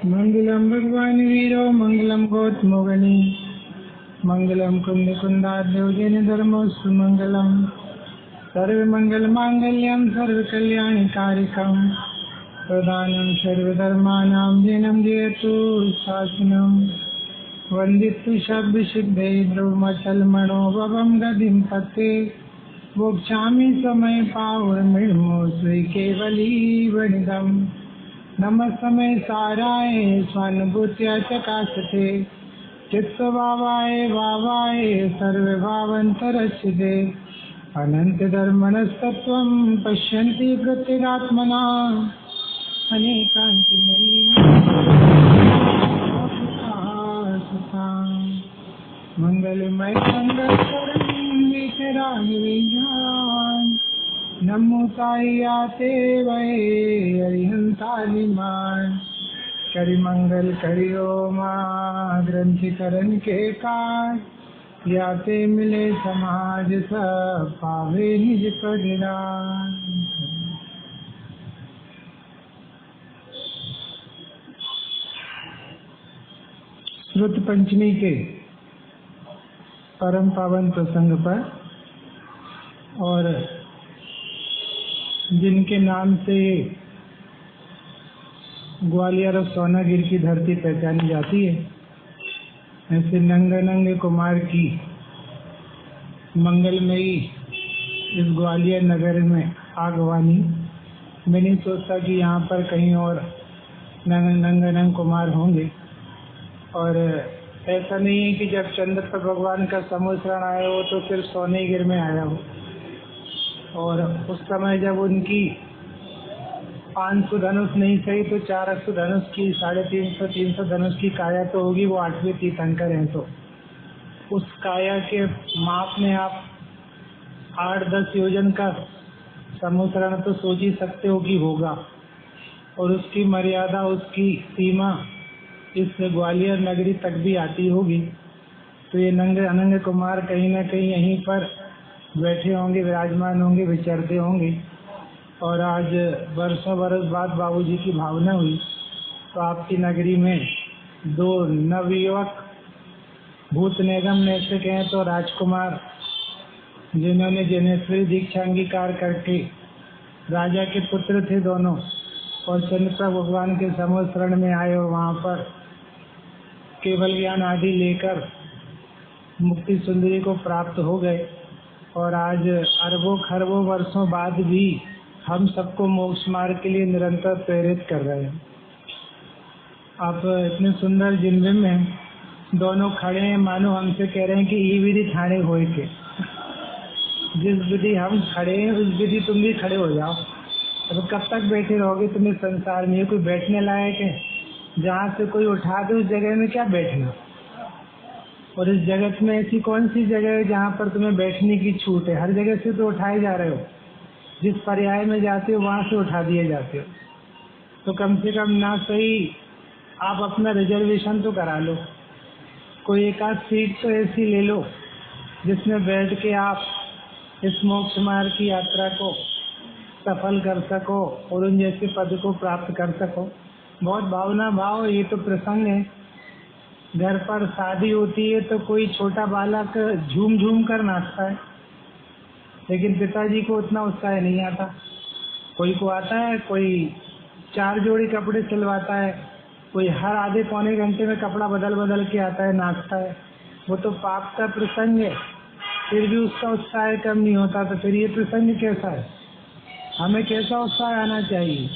मंगलम भगवान वीरो मंगलम गौतमोगनी मंगलम कुंदकुंदाद्योजन धर्मोस्तु मंगलम सर्वमंगल मांगल्यम सर्वकल्याणकारिकम प्रदानं सर्वधर्माणां जिनं जयतु शासनं वन्दितु शब्दसिद्धे ब्रह्मचलमणो भवं गतिं पते मोक्षामि समय पावनमिर्मो श्री केवली वनिदम् नमस्तमे साराय स्वानुभूत्या चकाशते चित्तभावाय भावाय सर्वभावन्तरस्थिते अनन्तधर्मणस्तत्त्वं पश्यन्ति प्रत्यगात्मना अनेकान्तिमयी मंगलमय मंगलकरं वीतरागविजान नमो तायाते वै अरिहंतालिमान करि मंगल करियो माँ ग्रंथिकरण के काज याते मिले समाज सब पावे निज परिणाम। श्रुत पंचमी के परम पावन प्रसंग पर और जिनके नाम से ग्वालियर और सोनागिर की धरती पहचानी जाती है, ऐसे नंगे कुमार की मंगलमयी इस ग्वालियर नगर में आगवानी। मैं नहीं सोचता कि यहाँ पर कहीं और नंगे कुमार होंगे। और ऐसा नहीं है कि जब चंद्र भगवान का समुद्रण आया हो तो सिर्फ सोनेगिर में आया हो, और उस समय जब उनकी 500 धनुष नहीं सही तो 400 धनुष की 350 धनुष की काया तो होगी। वो 8वें तीर्थंकर हैं, तो उस काया के माप में आप 8-10 योजन का समुद्रण तो सोच ही सकते हो कि होगा। और उसकी मर्यादा, उसकी सीमा इस ग्वालियर नगरी तक भी आती होगी। तो ये नंगे अनंग कुमार कहीं ना कहीं यहीं पर बैठे होंगे, विराजमान होंगे, विचरते होंगे। और आज वर्षों बरस बाद बाबूजी की भावना हुई तो आपकी नगरी में 2 नवयुवक भूत निगम नैसे कहें तो राजकुमार, जिन्होंने जनेश्वरी दीक्षा अंगीकार करके राजा के पुत्र थे दोनों, और चंद्र भगवान के समुद्रण में आए और वहाँ पर केवल ज्ञान आदि लेकर मुक्ति सुंदरी को प्राप्त हो गए। और आज अरबों खरबों वर्षों बाद भी हम सबको मोक्ष मार्ग के लिए निरंतर प्रेरित कर रहे हैं। आप इतने सुंदर जिनबे में दोनों खड़े हैं, मानो हमसे कह रहे हैं कि ये विधि ठाणे होए के, जिस विधि हम खड़े हैं उस विधि तुम भी खड़े हो जाओ। अब कब तक बैठे रहोगे? तुम्हें संसार में कोई बैठने लायक है? जहाँ से कोई उठा दे उस जगह में क्या बैठना। और इस जगत में ऐसी कौन सी जगह है जहाँ पर तुम्हें बैठने की छूट है? हर जगह से तो उठाए जा रहे हो, जिस पर्याय में जाते हो वहाँ से उठा दिए जाते हो। तो कम से कम ना सही आप अपना रिजर्वेशन तो करा लो, कोई एक आध सीट तो ऐसी ले लो जिसमें बैठ के आप इस मोक्ष मार्ग की यात्रा को सफल कर सको और उन जैसे पद को प्राप्त कर सको। बहुत भावना भाव ये तो प्रसंग है। घर पर शादी होती है तो कोई छोटा बालक झूम झूम कर नाचता है, लेकिन पिताजी को उतना उत्साह नहीं आता। कोई को आता है, कोई 4 जोड़ी कपड़े सिलवाता है, कोई हर आधे पौने घंटे में कपड़ा बदल बदल के आता है, नाचता है। वो तो पाप का प्रसंग है, फिर भी उसका उत्साह कम नहीं होता। तो फिर ये प्रसंग कैसा है? हमें कैसा उत्साह आना चाहिए?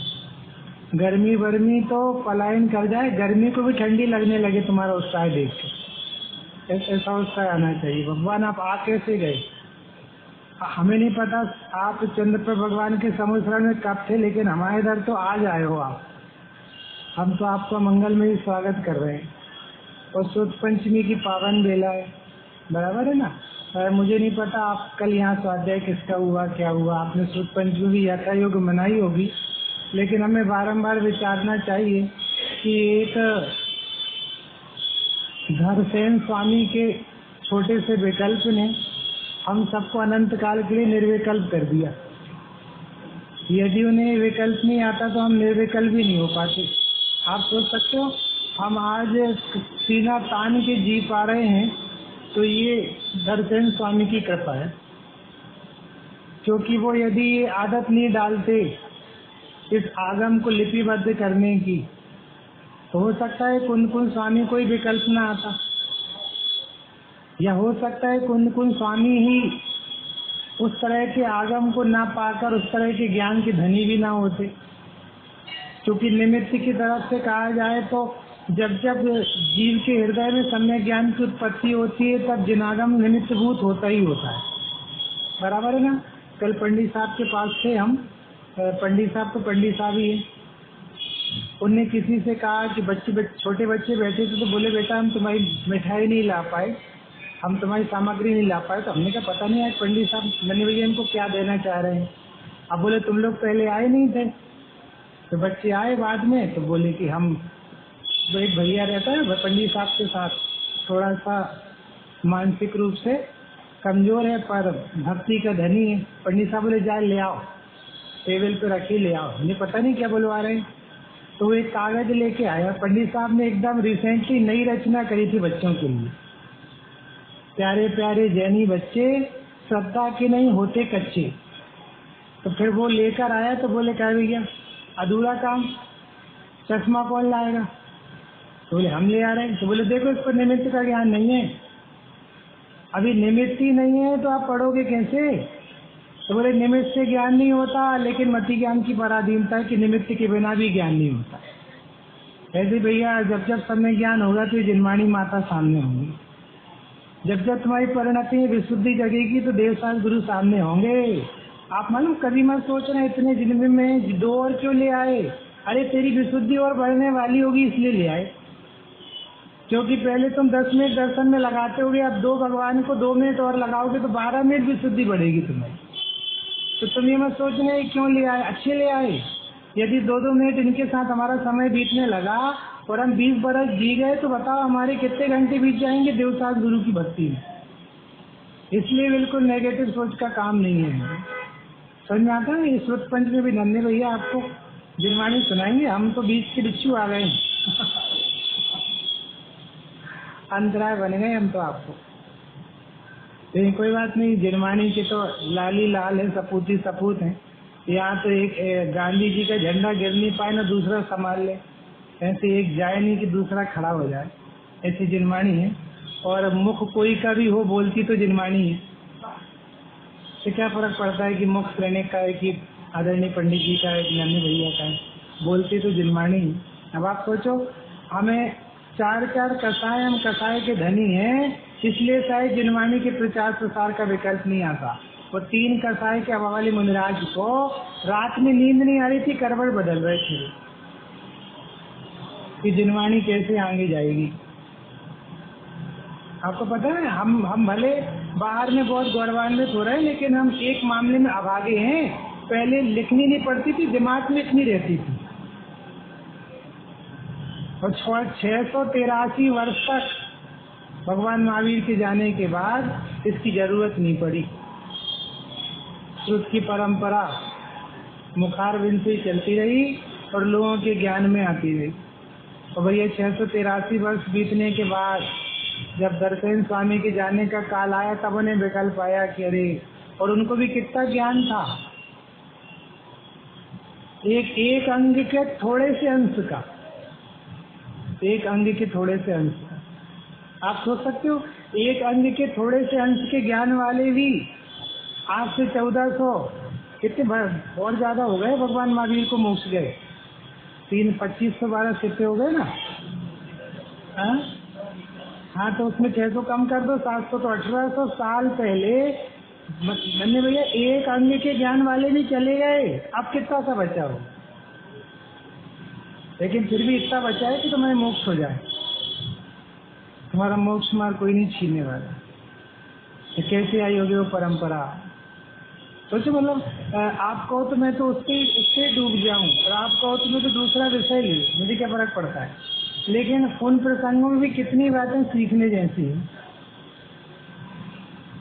गर्मी वर्मी तो पलायन कर जाए, गर्मी को भी ठंडी लगने लगे तुम्हारा उत्साह देख के, ऐसा उत्साह आना चाहिए। भगवान आप आ कैसे गए? हमें नहीं पता आप चंद्र भगवान के समुद्र में कब थे, लेकिन हमारे इधर तो आज आए हो आप। हम तो आपका मंगल में ही स्वागत कर रहे हैं। और शुद्ध पंचमी की पावन बेला है, बराबर है ना? मुझे नहीं पता आप कल यहाँ स्वाध्याय किसका हुआ, क्या हुआ। आपने शुद्ध पंचमी की यथा योग मनाई होगी, लेकिन हमें बारंबार विचारना चाहिए कि एक धरसेन स्वामी के छोटे से विकल्प ने हम सबको अनंत काल के लिए निर्विकल्प कर दिया। यदि उन्हें विकल्प नहीं आता तो हम निर्विकल्प भी नहीं हो पाते। आप सोच सकते हो हम आज सीना तान के जी पा रहे हैं, तो ये दर्शन स्वामी की कृपा है। क्योंकि वो यदि ये आदत नहीं डालते इस आगम को लिपिबद्ध करने की, तो हो सकता है कुन स्वामी कोई विकल्प ना आता, या हो सकता है कुन स्वामी ही उस तरह के आगम को ना पाकर उस तरह के ज्ञान के धनी भी ना होते। क्योंकि निमित्त की तरफ से कहा जाए तो जब जब जीव के हृदय में सम्यक ज्ञान की उत्पत्ति होती है तब जिनागम निमित्तभूत होता ही होता है। बराबर है ना। कल पंडित साहब के पास थे हम, पंडित साहब तो पंडित साहब ही है। उनने किसी से कहा कि छोटे बच्चे बैठे थे, तो बोले बेटा हम तुम्हारी मिठाई नहीं ला पाए, हम तुम्हारी सामग्री नहीं ला पाए। तो हमने कहा पता नहीं आज पंडित साहब नन्हे भैया इनको क्या देना चाह रहे हैं। अब बोले तुम लोग पहले आए नहीं थे। तो बच्चे आए बाद में, तो बोले कि हम, एक भैया रहता है पंडित साहब के साथ, थोड़ा सा मानसिक रूप से कमजोर है पर भक्ति का धनी है। पंडित साहब बोले जाए ले आओ, टेबल पे रखी ले आओ। उन्हें पता नहीं क्या बुलवा रहे हैं। तो वो एक कागज लेके आया। पंडित साहब ने एकदम रिसेंटली नई रचना करी थी बच्चों के लिए। प्यारे प्यारे जैनी बच्चे श्रद्धा के नहीं होते कच्चे। तो फिर वो लेकर आया, तो बोले क्या भैया अधूरा काम, चश्मा कौन लाएगा। तो बोले हम ले आ रहे हैं। तो बोले देखो इस पर निमित्त का ज्ञान नहीं है, अभी निमित्त ही नहीं है तो आप पढ़ोगे कैसे। तो बोले निमित्त से ज्ञान नहीं होता, लेकिन मति ज्ञान की पराधीनता है कि निमित्त के बिना भी ज्ञान नहीं होता। ऐसे भैया जब जब समय ज्ञान होगा तो जिनवाणी माता सामने होंगी, जब जब तुम्हारी परिणति विशुद्धि जगेगी तो देवसाल गुरु सामने होंगे। आप मालूम कभी मत सोच रहे इतने जन्म में 2 और क्यों ले आए। अरे तेरी विशुद्धि और बढ़ने वाली होगी इसलिए ले आए। क्योंकि पहले तुम 10 मिनट दर्शन में लगाते होगे, अब 2 भगवान को 2 मिनट और लगाओगे तो 12 मिनट विशुद्धि बढ़ेगी तुम्हें। तो तुम ये मत सोचना क्यों ले आए, अच्छे ले आए। यदि 2-2 मिनट इनके साथ हमारा समय बीतने लगा और हम 20 बरस जी गए, तो बताओ हमारे कितने घंटे बीत जाएंगे देवसास गुरु की भक्ति में। इसलिए बिल्कुल नेगेटिव सोच का काम नहीं है। समझ में आता है। इस श्रुत पंच में भी नन्हे भैया आपको जिनवाणी सुनाएंगे। हम तो बीच के बिच्छू आ गए अंतराय बन गए हम तो आपको। लेकिन कोई बात नहीं, जिनवाणी के तो लाली लाल है, सपूती सपूत है। यहाँ तो एक गांधी जी का झंडा गिर नहीं पाए ना दूसरा संभाल ले, ऐसे एक जाए नहीं कि दूसरा खड़ा हो जाए, ऐसी जिनवाणी है। और मुख कोई का भी हो बोलती तो जिनवाणी है। तो क्या फर्क पड़ता है कि मुख प्रणिक का है कि आदरणीय पंडित जी का है कि नन्हे भैया का है, बोलती तो जिनवाणी है। अब आप सोचो हमें 4 कसाय, हम कसाय के धनी हैं, इसलिए शायद जिनवाणी के प्रचार प्रसार का विकल्प नहीं आता। वो 3 कसाय के अवाली मुनिराज को रात में नींद नहीं आ रही थी, करवट बदल रहे थे कि जिनवाणी कैसे आगे जाएगी। आपको पता है हम भले बाहर में बहुत गौरवान्वित हो रहे हैं, लेकिन हम एक मामले में अभागे हैं। पहले लिखनी नहीं पड़ती थी, दिमाग में इतनी रहती थी। और 683 वर्ष तक भगवान महावीर के जाने के बाद इसकी जरूरत नहीं पड़ी। श्रुत की परंपरा मुखारविंद से चलती रही और लोगों के ज्ञान में आती रही। और भैया 683 वर्ष बीतने के बाद जब दर्शन स्वामी के जाने का काल आया, तब उन्हें विकल्प आया कि अरे, और उनको भी कितना ज्ञान था, एक अंग के थोड़े से अंश का, एक अंग के थोड़े से अंश का। आप सोच सकते हो एक अंग के थोड़े से अंश के ज्ञान वाले भी आज से 1400 कितने और ज्यादा हो गए भगवान महावीर को मोक्ष गए। 2512 कितने हो गए ना। हाँ तो उसमें 600 कम कर दो, 700 तो 1800 साल पहले नन्हे भैया एक अंग के ज्ञान वाले भी चले गए। अब कितना सा बचा हो, लेकिन फिर भी इतना बचा है कि तुम्हारे मोक्ष हो जाए। तुम्हारा मोक्ष मार कोई नहीं छीनने वाला। तो कैसे आई होगी वो परंपरा। सोचो मतलब आप कहो तो मैं तो उससे डूब जाऊं, और आप कहो तो मैं तो दूसरा विषय लूं, मुझे क्या फर्क पड़ता है। लेकिन उन प्रसंगों में भी कितनी बातें सीखने जैसी है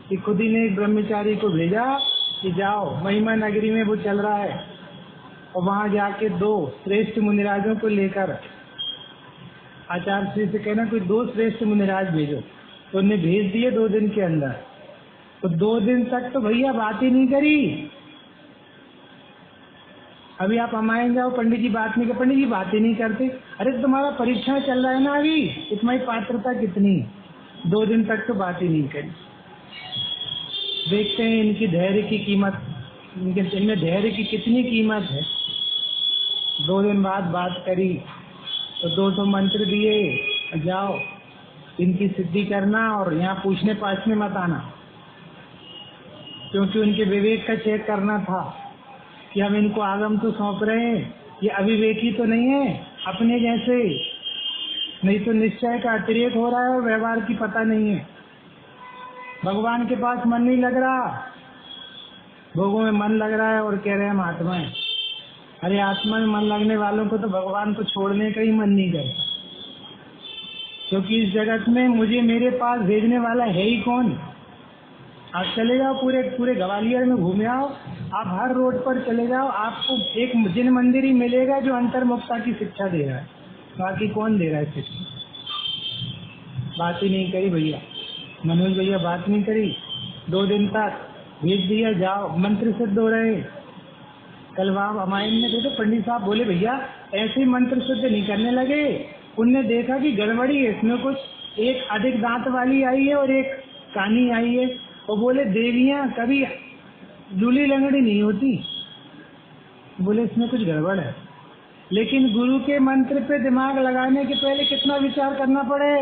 कि खुद ही ने एक ब्रह्मचारी को भेजा कि जाओ महिमा नगरी में वो चल रहा है, और वहां जाके 2 श्रेष्ठ मुनिराजों को लेकर आचार्य श्री से कहना कोई 2 श्रेष्ठ मुनिराज भेजो, तो उन्हें भेज दिए 2 दिन के अंदर। तो 2 दिन तक तो भैया बात ही नहीं करी। अभी आप हमारे जाओ, पंडित जी बात नहीं कर, पंडित जी बात ही नहीं करते। अरे तुम्हारा परीक्षा चल रहा है ना अभी, तुम्हारी पात्रता कितनी। 2 दिन तक तो बात ही नहीं करी। देखते हैं इनकी धैर्य की कीमत, इनमें धैर्य की कितनी कीमत है। 2 दिन बाद बात करी तो 2 मंत्र दिए, जाओ इनकी सिद्धि करना और यहाँ पूछने पाछने मत आना, क्योंकि उनके विवेक का चेक करना था कि हम इनको आगम तो सौंप रहे हैं, ये अविवेकी तो नहीं है अपने जैसे, नहीं तो निश्चय का अतिरेक हो रहा है और व्यवहार की पता नहीं है। भगवान के पास मन नहीं लग रहा, भोगों में मन लग रहा है और कह रहे हैं हम आत्मा है। अरे आत्मा में मन लगने वालों को तो भगवान को छोड़ने का ही मन नहीं करता, क्योंकि इस जगत में मुझे मेरे पास भेजने वाला है ही कौन। आप चले जाओ पूरे ग्वालियर में घूमे आओ, आप हर रोड पर चले जाओ, आपको एक जिन मंदिर ही मिलेगा जो अंतर्मुक्ता की शिक्षा दे रहा है, बाकी कौन दे रहा है शिक्षा। बात ही नहीं करी भैया, मनोज भैया बात नहीं करी। 2 दिन तक भेज दिया, जाओ मंत्र सिद्ध हो रहे। कल वहाँ हमारे ने देखो पंडित साहब बोले भैया ऐसे ही मंत्र सिद्ध नहीं करने लगे, उनने देखा कि गड़बड़ी है इसमें, कुछ एक अधिक दांत वाली आई है और एक कानी आई है। और बोले देवियां कभी लूली लंगड़ी नहीं होती, बोले इसमें कुछ गड़बड़ है। लेकिन गुरु के मंत्र पे दिमाग लगाने के पहले कितना विचार करना पड़े।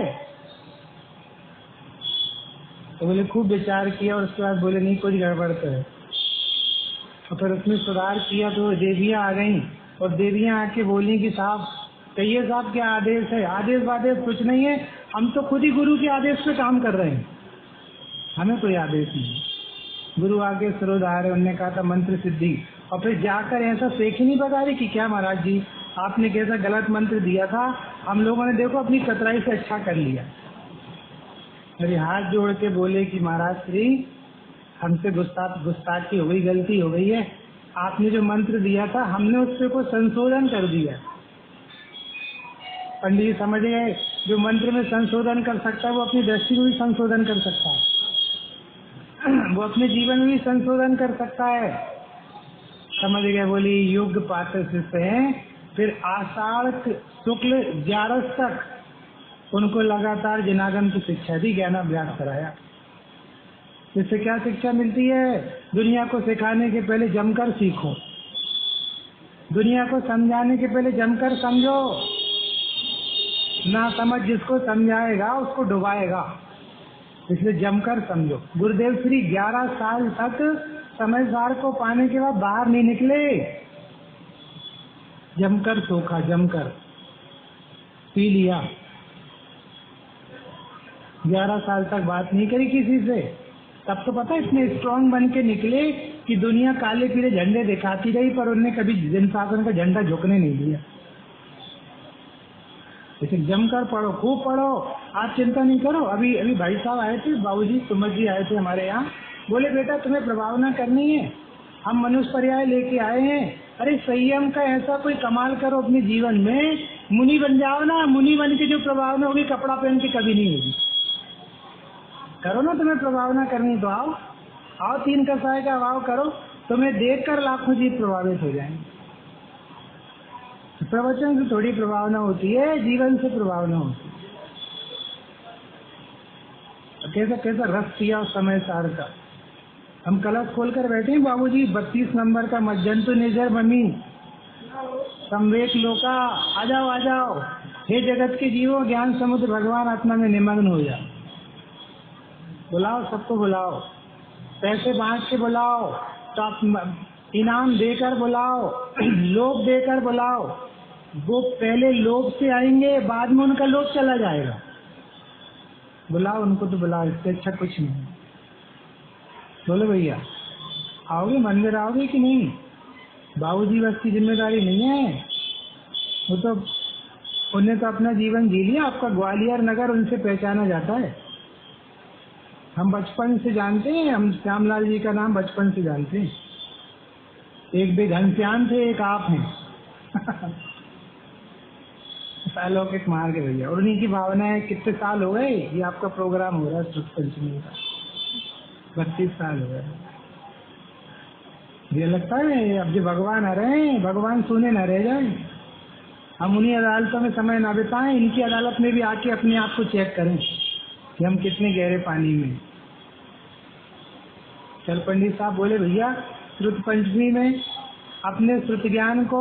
तो बोले खूब विचार किया और उसके बाद बोले नहीं कुछ गड़बड़ तो है। और फिर उसमें सुधार किया तो देवियां आ गई और देवियां आके बोली कि साहब कहिए साहब क्या आदेश है। आदेश वादेश कुछ नहीं है, हम तो खुद ही गुरु के आदेश पे काम कर रहे हैं, हमें कोई आदेश नहीं। गुरु आगे सरोधार, उन्होंने कहा था मंत्र सिद्धि। और फिर जाकर ऐसा शेख ही नहीं बता रही कि क्या महाराज जी आपने कैसा गलत मंत्र दिया था, हम लोगों ने देखो अपनी चतुराई से अच्छा कर लिया। अरे हाथ जोड़ के बोले कि महाराज श्री हमसे गुस्ताखी हो गई, गलती हो गई है, आपने जो मंत्र दिया था हमने उससे को संशोधन कर दिया। पंडित जी समझ गए, जो मंत्र में संशोधन कर सकता है वो अपनी दृष्टि में भी संशोधन कर सकता है, वो अपने जीवन में भी संशोधन कर सकता है। समझ गए, बोली युग पात्र से हैं। फिर आषाढ़ शुक्ल 11 तक उनको लगातार जनागम की शिक्षा दी, ज्ञानाभ्यास कराया। इससे क्या शिक्षा मिलती है? दुनिया को सिखाने के पहले जमकर सीखो, दुनिया को समझाने के पहले जमकर समझो। ना समझ जिसको समझाएगा उसको डुबाएगा, इसलिए जमकर समझो। गुरुदेव श्री 11 साल तक समय सार को पाने के बाद बाहर नहीं निकले, जमकर सोखा, जमकर पी लिया। 11 साल तक बात नहीं करी किसी से। तब तो पता इतने स्ट्रांग बन के निकले कि दुनिया काले पीले झंडे दिखाती रही, पर उन्होंने कभी जन शासन का झंडा झुकने नहीं दिया। लेकिन जमकर पढ़ो, खूब पढ़ो, आप चिंता नहीं करो। अभी भाई साहब आए थे, बाबूजी सुमत जी आए थे हमारे यहाँ, बोले बेटा तुम्हें प्रभावना करनी है, हम मनुष्य पर्याय लेके आए हैं। अरे संयम का ऐसा कोई कमाल करो अपने जीवन में, मुनि बन जाओ ना। मुनि बन के जो प्रभावना होगी कपड़ा पहन के कभी नहीं होगी। करो ना, तुम्हें प्रभावना करनी तो आओ, 3 कसाय का भाव करो, तुम्हें देखकर लाखों जीव प्रभावित हो जाएंगे। प्रवचन से थोड़ी प्रभावना होती है, जीवन से प्रभावना होती है। कैसा कैसा रस किया उस समय सार का। हम कलश खोलकर बैठे हैं बाबूजी, 32 नंबर का मज्जंतु निजर मम्मी संवेक लोका, आ जाओ आ जाओ। हे जगत के जीवों, ज्ञान समुद्र भगवान आत्मा में निमग्न हो जाओ। बुलाओ, सबको बुलाओ, पैसे बांट के बुलाओ, तो इनाम देकर बुलाओ, लोभ देकर बुलाओ। वो पहले लोभ से आएंगे, बाद में उनका लोभ चला जाएगा। बुलाओ उनको, तो बुलाओ, इससे अच्छा कुछ नहीं। बोलो भैया आओगे, मंदिर आओगे कि नहीं? बाबूजी बस की जिम्मेदारी नहीं है, वो तो उन्हें तो अपना जीवन जी लिया। आपका ग्वालियर नगर उनसे पहचाना जाता है। हम बचपन से जानते हैं, हम श्यामलाल जी का नाम बचपन से जानते हैं। एक बे घनश्याम थे, एक आप हैं। अलौकिक मार्ग है भैया, और उन्हीं की भावना है। कितने साल हो गए ये आपका प्रोग्राम हो रहा है श्रुत पंचमी का? 32 साल हो गए। ये लगता है अब जो भगवान आ रहे हैं, भगवान सुने न रह जाए। हम उन्हीं अदालतों में समय न बिताएं, इनकी अदालत में भी आके अपने आप को चेक करें कि हम कितने गहरे पानी में। चल पंडित साहब बोले भैया श्रुत पंचमी में अपने श्रुत ज्ञान को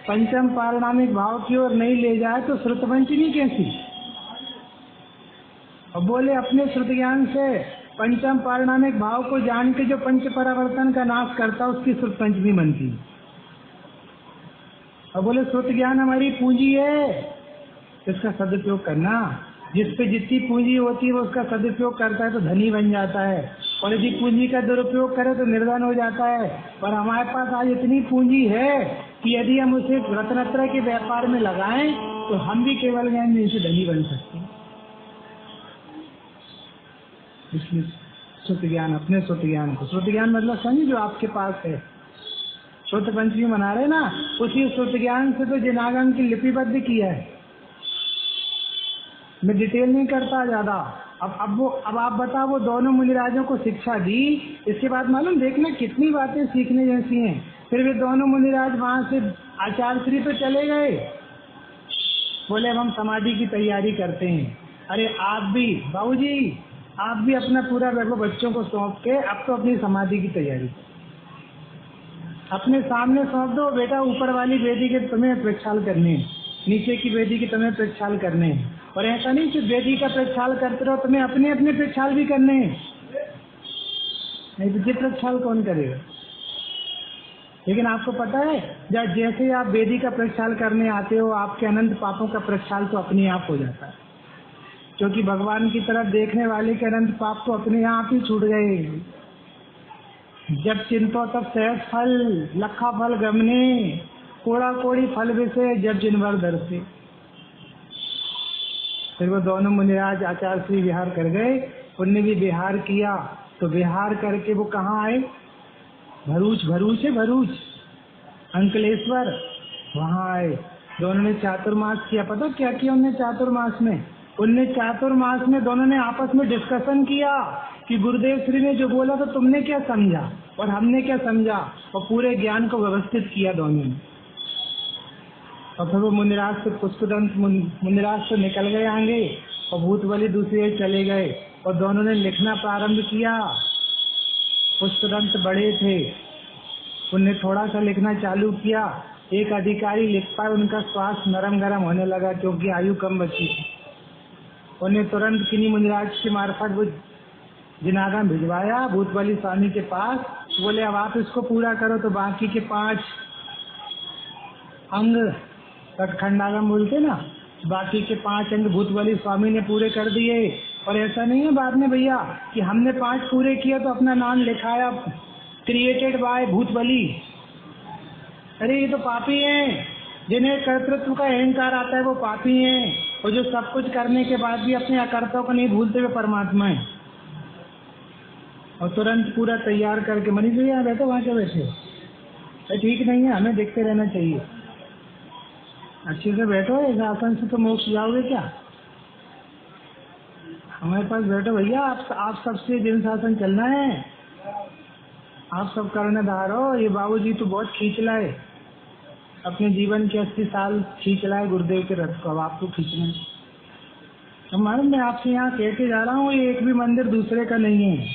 पंचम पारिणामिक भाव की ओर नहीं ले जाए तो श्रुत पंचमी कैसी? और बोले अपने श्रुत ज्ञान से पंचम पारिणामिक भाव को जान के जो पंच परावर्तन का नाश करता उसकी श्रुत पंचमी बनती। और बोले श्रुत ज्ञान हमारी पूंजी है, इसका सदुपयोग करना। जिस पे जितनी पूंजी होती है वो उसका सदुपयोग करता है तो धनी बन जाता है, और यदि पूंजी का दुरुपयोग करे तो निर्धन हो जाता है। पर हमारे पास आज इतनी पूंजी है कि यदि हम उसे रत्नत्रय के व्यापार में लगाएं तो हम भी केवल ज्ञान से धनी बन सकते हैं। इसलिए श्रुत ज्ञान, अपने श्रुत ज्ञान को, श्रुत ज्ञान मतलब समझिए जो आपके पास है। श्रुत पंचमी मना रहे ना, उसी श्रुत ज्ञान से तो जिनागम की लिपिबद्ध किया है। मैं डिटेल नहीं करता ज्यादा। अब आप बताओ, वो दोनों मुनिराजों को शिक्षा दी, इसके बाद मालूम देखना कितनी बातें सीखने जैसी हैं। फिर वे दोनों मुनिराज वहां से आचार्य श्री पे चले गए, बोले अब हम समाधि की तैयारी करते हैं। अरे आप भी बाबूजी, आप भी अपना पूरा वैभव बच्चों को सौंप के अब तो अपनी समाधि की तैयारी अपने सामने सौंप दो। बेटा ऊपर वाली वेदी के तुम्हें प्रक्षाल करने, नीचे की वेदी के तुम्हें प्रक्षाल करने। और ऐसा नहीं कि वेदी का प्रक्षाल करते रहो, तुम्हें अपने अपने प्रक्षाल भी करने। नहीं तो प्रक्षाल कौन करेगा? लेकिन आपको पता है जब जैसे आप वेदी का प्रक्षाल करने आते हो, आपके अनंत पापों का प्रक्षाल तो अपने आप हो जाता है, क्योंकि भगवान की तरफ देखने वाले के अनंत पाप तो अपने आप ही छूट गए। जब चिंतो तब सहज फल, लखा फल गमने, कोड़ा कोड़ी फल विषय जब जिनवर दर्शे। फिर वो दोनों मुनिराज आचार्य श्री विहार कर गए, उनने भी विहार किया। तो विहार करके वो कहाँ आए? भरूच, भरूच है भरूच, अंकलेश्वर, वहाँ आए। दोनों ने चातुर्मास किया। पता क्या किया उनने चातुर्मास में? उनने चातुर्मास में दोनों ने आपस में डिस्कशन किया कि गुरुदेव श्री ने जो बोला तो तुमने क्या समझा और हमने क्या समझा, और पूरे ज्ञान को व्यवस्थित किया दोनों ने। और फिर वो मुनिराज से पुष्पदंत मुनिराज से निकल गए आगे, और भूतबली दूसरे चले गए, और दोनों ने लिखना प्रारंभ किया। पुष्पदंत बड़े थे, उनने थोड़ा सा लिखना चालू किया। एक अधिकारी लिख पाए, उनका श्वास नरम गरम होने लगा क्योंकि आयु कम बची थी। उन्हें तुरंत किन्हीं मुनिराज के मार्फत वो जिनागम भिजवाया भूतबली स्वामी के पास। बोले अब आप इसको पूरा करो। तो बाकी के 5 अंग कटखंडागम बोलते ना, बाकी के 5 अंग भूतबली स्वामी ने पूरे कर दिए। और ऐसा नहीं है बाद में भैया कि हमने 5 पूरे किए तो अपना नाम लिखाया क्रिएटेड बाय भूतबली। अरे ये तो पापी हैं, जिन्हें कर्तृत्व का अहंकार आता है वो पापी हैं, और जो सब कुछ करने के बाद भी अपने अकर्ता को नहीं भूलते हुए परमात्मा है। और तुरंत पूरा तैयार करके, मनीष भैया बैठो, वहाँ के बैठे, ठीक नहीं है, हमें देखते रहना चाहिए। अच्छे से बैठो, इस आसन से तो मोक्ष जाओगे क्या? हमारे पास बैठो भैया, आप सबसे जिन शासन चलना है, आप सब कर्णधार हो। ये बाबूजी तो बहुत खींच लाए, अपने जीवन के 80 साल खींच लाए गुरुदेव के रथ को, अब आपको खींचना है। तो मालूम मैं आपसे यहाँ कह के जा रहा हूँ, ये एक भी मंदिर दूसरे का नहीं है,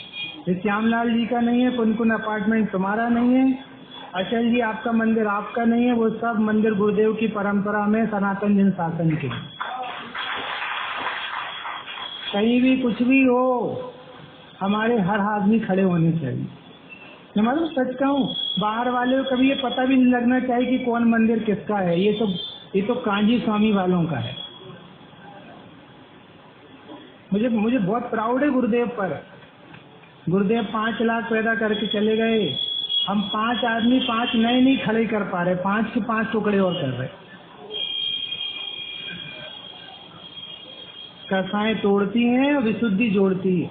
ये श्यामलाल जी का नहीं है, कुनकुन अपार्टमेंट तुम्हारा नहीं है, अचल जी आपका मंदिर आपका नहीं है, वो सब मंदिर गुरुदेव की परंपरा में सनातन जिन शासन के। कहीं भी कुछ भी हो, हमारे हर आदमी खड़े होने चाहिए। मैं मालूम सच कहूँ, बाहर वाले को कभी ये पता भी नहीं लगना चाहिए कि कौन मंदिर किसका है। ये तो कांजी स्वामी वालों का है। मुझे बहुत प्राउड है गुरुदेव पर। गुरुदेव 5 लाख पैदा करके चले गए, हम 5 आदमी 5 नए नहीं खड़े कर पा रहे, 5 के 5 टुकड़े और कर रहे। कसाएं तोड़ती हैं और विशुद्धि जोड़ती है।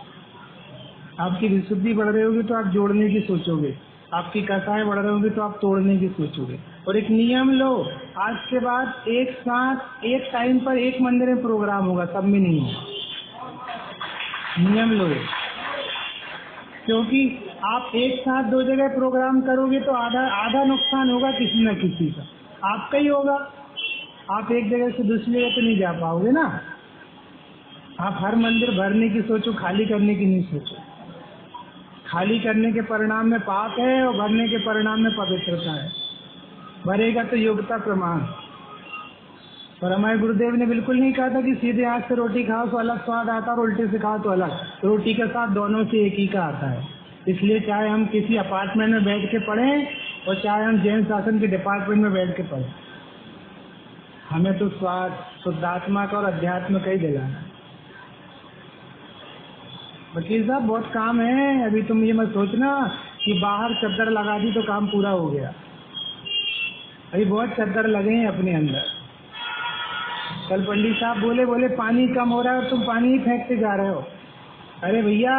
आपकी विशुद्धि बढ़ रही होगी तो आप जोड़ने की सोचोगे, आपकी कसाएं बढ़ रही होगी तो आप तोड़ने की सोचोगे। और एक नियम लो, आज के बाद एक साथ एक टाइम पर एक मंदिर में प्रोग्राम होगा, सब में नहीं होगा। नियम लो, क्योंकि आप एक साथ दो जगह प्रोग्राम करोगे तो आधा नुकसान होगा किसी न किसी का, आपका ही होगा। आप एक जगह से दूसरी जगह तो नहीं जा पाओगे ना। आप हर मंदिर भरने की सोचो, खाली करने की नहीं सोचो। खाली करने के परिणाम में पाप है और भरने के परिणाम में पवित्रता है। भरेगा तो योग्यता प्रमाण। और हमारे गुरुदेव ने बिल्कुल नहीं कहा था कि सीधे हाथ से रोटी खाओ तो अलग स्वाद आता है और उल्टे से खाओ तो अलग। रोटी का स्वाद दोनों से एक ही का आता है। इसलिए चाहे हम किसी अपार्टमेंट में बैठ के पढ़ें और चाहे हम जैन शासन के डिपार्टमेंट में बैठ के पढ़ें, हमें तो स्वाद शुद्धात्मा का और अध्यात्म का ही दिलाना है। वकील साहब बहुत काम है, अभी तुम ये मत सोचना कि बाहर चद्दर लगा दी तो काम पूरा हो गया। अभी बहुत चद्दर लगे हैं अपने अंदर। कल पंडित साहब बोले पानी कम हो रहा है और तुम पानी ही फेंकते जा रहे हो। अरे भैया,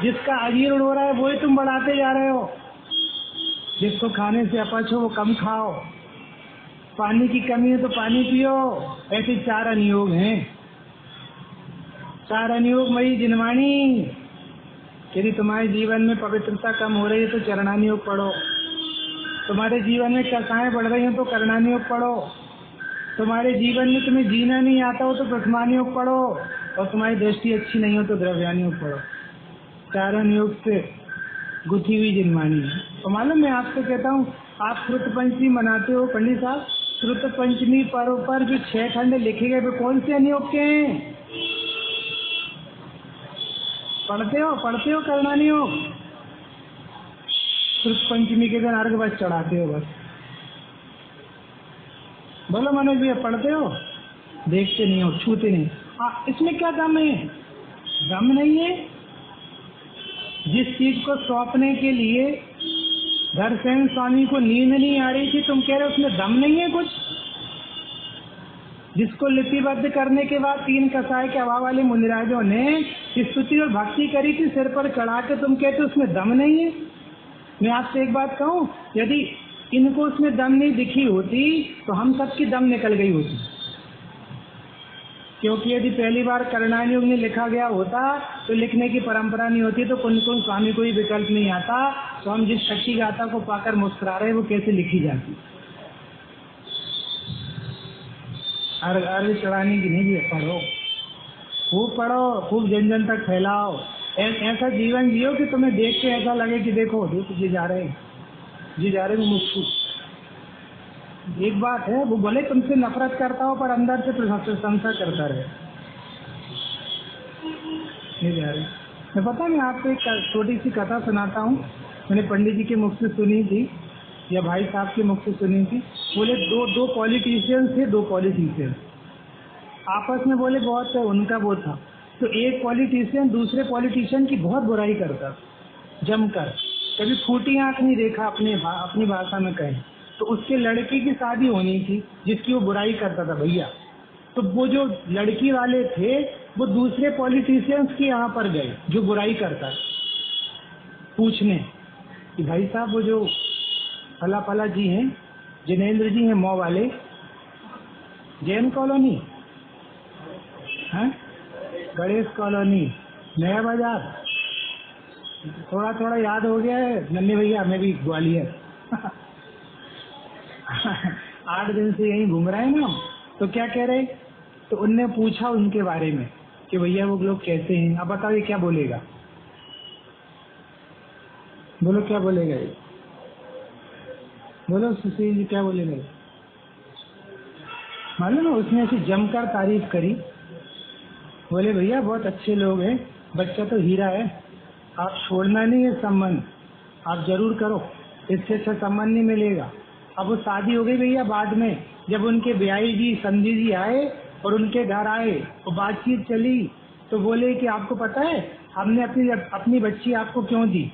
जिसका अजीर्ण हो रहा है वही तुम बढ़ाते जा रहे हो। जिसको खाने से अपच हो वो कम खाओ, पानी की कमी है तो पानी पियो। ऐसे 4 अनुयोग हैं, 4 अनुयोग मई जिनवाणी। यदि तुम्हारे जीवन में पवित्रता कम हो रही है तो चरणानुयोग पढ़ो। तुम्हारे जीवन में कसाएं बढ़ रही हो तो कर्णानुयोग पढ़ो। तुम्हारे जीवन में तुम्हें जीना नहीं आता हो तो प्रथमानुयोग पढ़ो। और तुम्हारी दृष्टि अच्छी नहीं हो तो द्रव्यानुयोग पढ़ो। 4 अनुयोग से गुथी हुई जिनवाणी है। तो मालूम मैं आपसे कहता हूँ, आप श्रुत पंचमी मनाते हो पंडित साहब, श्रुत पंचमी पर्व पर जो 6 खंड लिखे गए वे कौन से अनुयोग के हैं? पढ़ते हो कर्णानुयोग? श्रुत पंचमी के दिन अर्घ बस चढ़ाते हो बस। बोलो मनोज भैया, पढ़ते हो? देखते नहीं हो, छूते नहीं। इसमें क्या दम है? दम नहीं है। जिस चीज को सौंपने के लिए धरसेन स्वामी को नींद नहीं आ रही थी, तुम कह रहे हो उसमें दम नहीं है कुछ। जिसको लिपिबद्ध करने के बाद 3 कसाय के अभाव वाले मुनिराजों ने स्तुति और भक्ति करी थी सिर पर चढ़ा के, तुम कहते उसमें दम नहीं है। मैं आपसे एक बात कहूं, यदि इनको उसमें दम नहीं दिखी होती तो हम सबकी दम निकल गई होती। क्योंकि यदि पहली बार कर्णानुयोग में लिखा गया होता तो लिखने की परंपरा नहीं होती, तो कुंज स्वामी को ही विकल्प नहीं आता तो हम जिस शक्ति गाथा को पाकर मुस्कुरा रहे वो कैसे लिखी जाती। अर्घ चढ़ाने की नहीं है, पढ़ो, खूब जन जन तक फैलाओ। ऐसा जीवन जियो कि तुम्हें देख के ऐसा लगे कि देखो जी जा रहे मुझको। एक बात है, वो बोले तुमसे नफरत करता हो पर अंदर से प्रशंसा करता रहे। नहीं जा रहे। मैं पता नहीं आपको एक छोटी सी कथा सुनाता हूँ। मैंने पंडित जी के मुख से सुनी थी या भाई साहब के मुख से सुनी थी। बोले दो पॉलिटिशियंस थे, 2 पॉलिटिशियंस आपस में बोले बहुत उनका वो था। तो एक पॉलिटिशियन दूसरे पॉलिटिशियन की बहुत बुराई करता जमकर, कभी फूटी आंख नहीं देखा अपनी भाषा में कहें। तो उसके लड़की की शादी होनी थी जिसकी वो बुराई करता था भैया। तो वो जो लड़की वाले थे वो दूसरे पॉलिटिशियंस के यहाँ पर गए जो बुराई करता, पूछने कि भाई साहब वो जो फला जी हैं, जिनेंद्र जी हैं मौ वाले, जैन कॉलोनी है, गणेश कॉलोनी, नया बाजार, थोड़ा याद हो गया है नन्हे भैया, हमें भी ग्वालियर 8 दिन से यहीं घूम रहे हैं ना। तो क्या कह रहे, तो उनने पूछा उनके बारे में कि भैया वो लोग कैसे हैं। अब बताओ ये क्या बोलेगा? बोलो क्या बोलेगा ये? बोलो सुशील जी क्या बोलेगा? मालूम है उसने ऐसी जमकर तारीफ करी। बोले भैया बहुत अच्छे लोग हैं, बच्चा तो हीरा है, आप छोड़ना नहीं है संबंध, आप जरूर करो, इससे अच्छा संबंध नहीं मिलेगा। अब वो शादी हो गई भैया। बाद में जब उनके ब्याही जी संधि जी आए और उनके घर आए तो बातचीत चली, तो बोले कि आपको पता है हमने अपनी बच्ची आपको क्यों दी?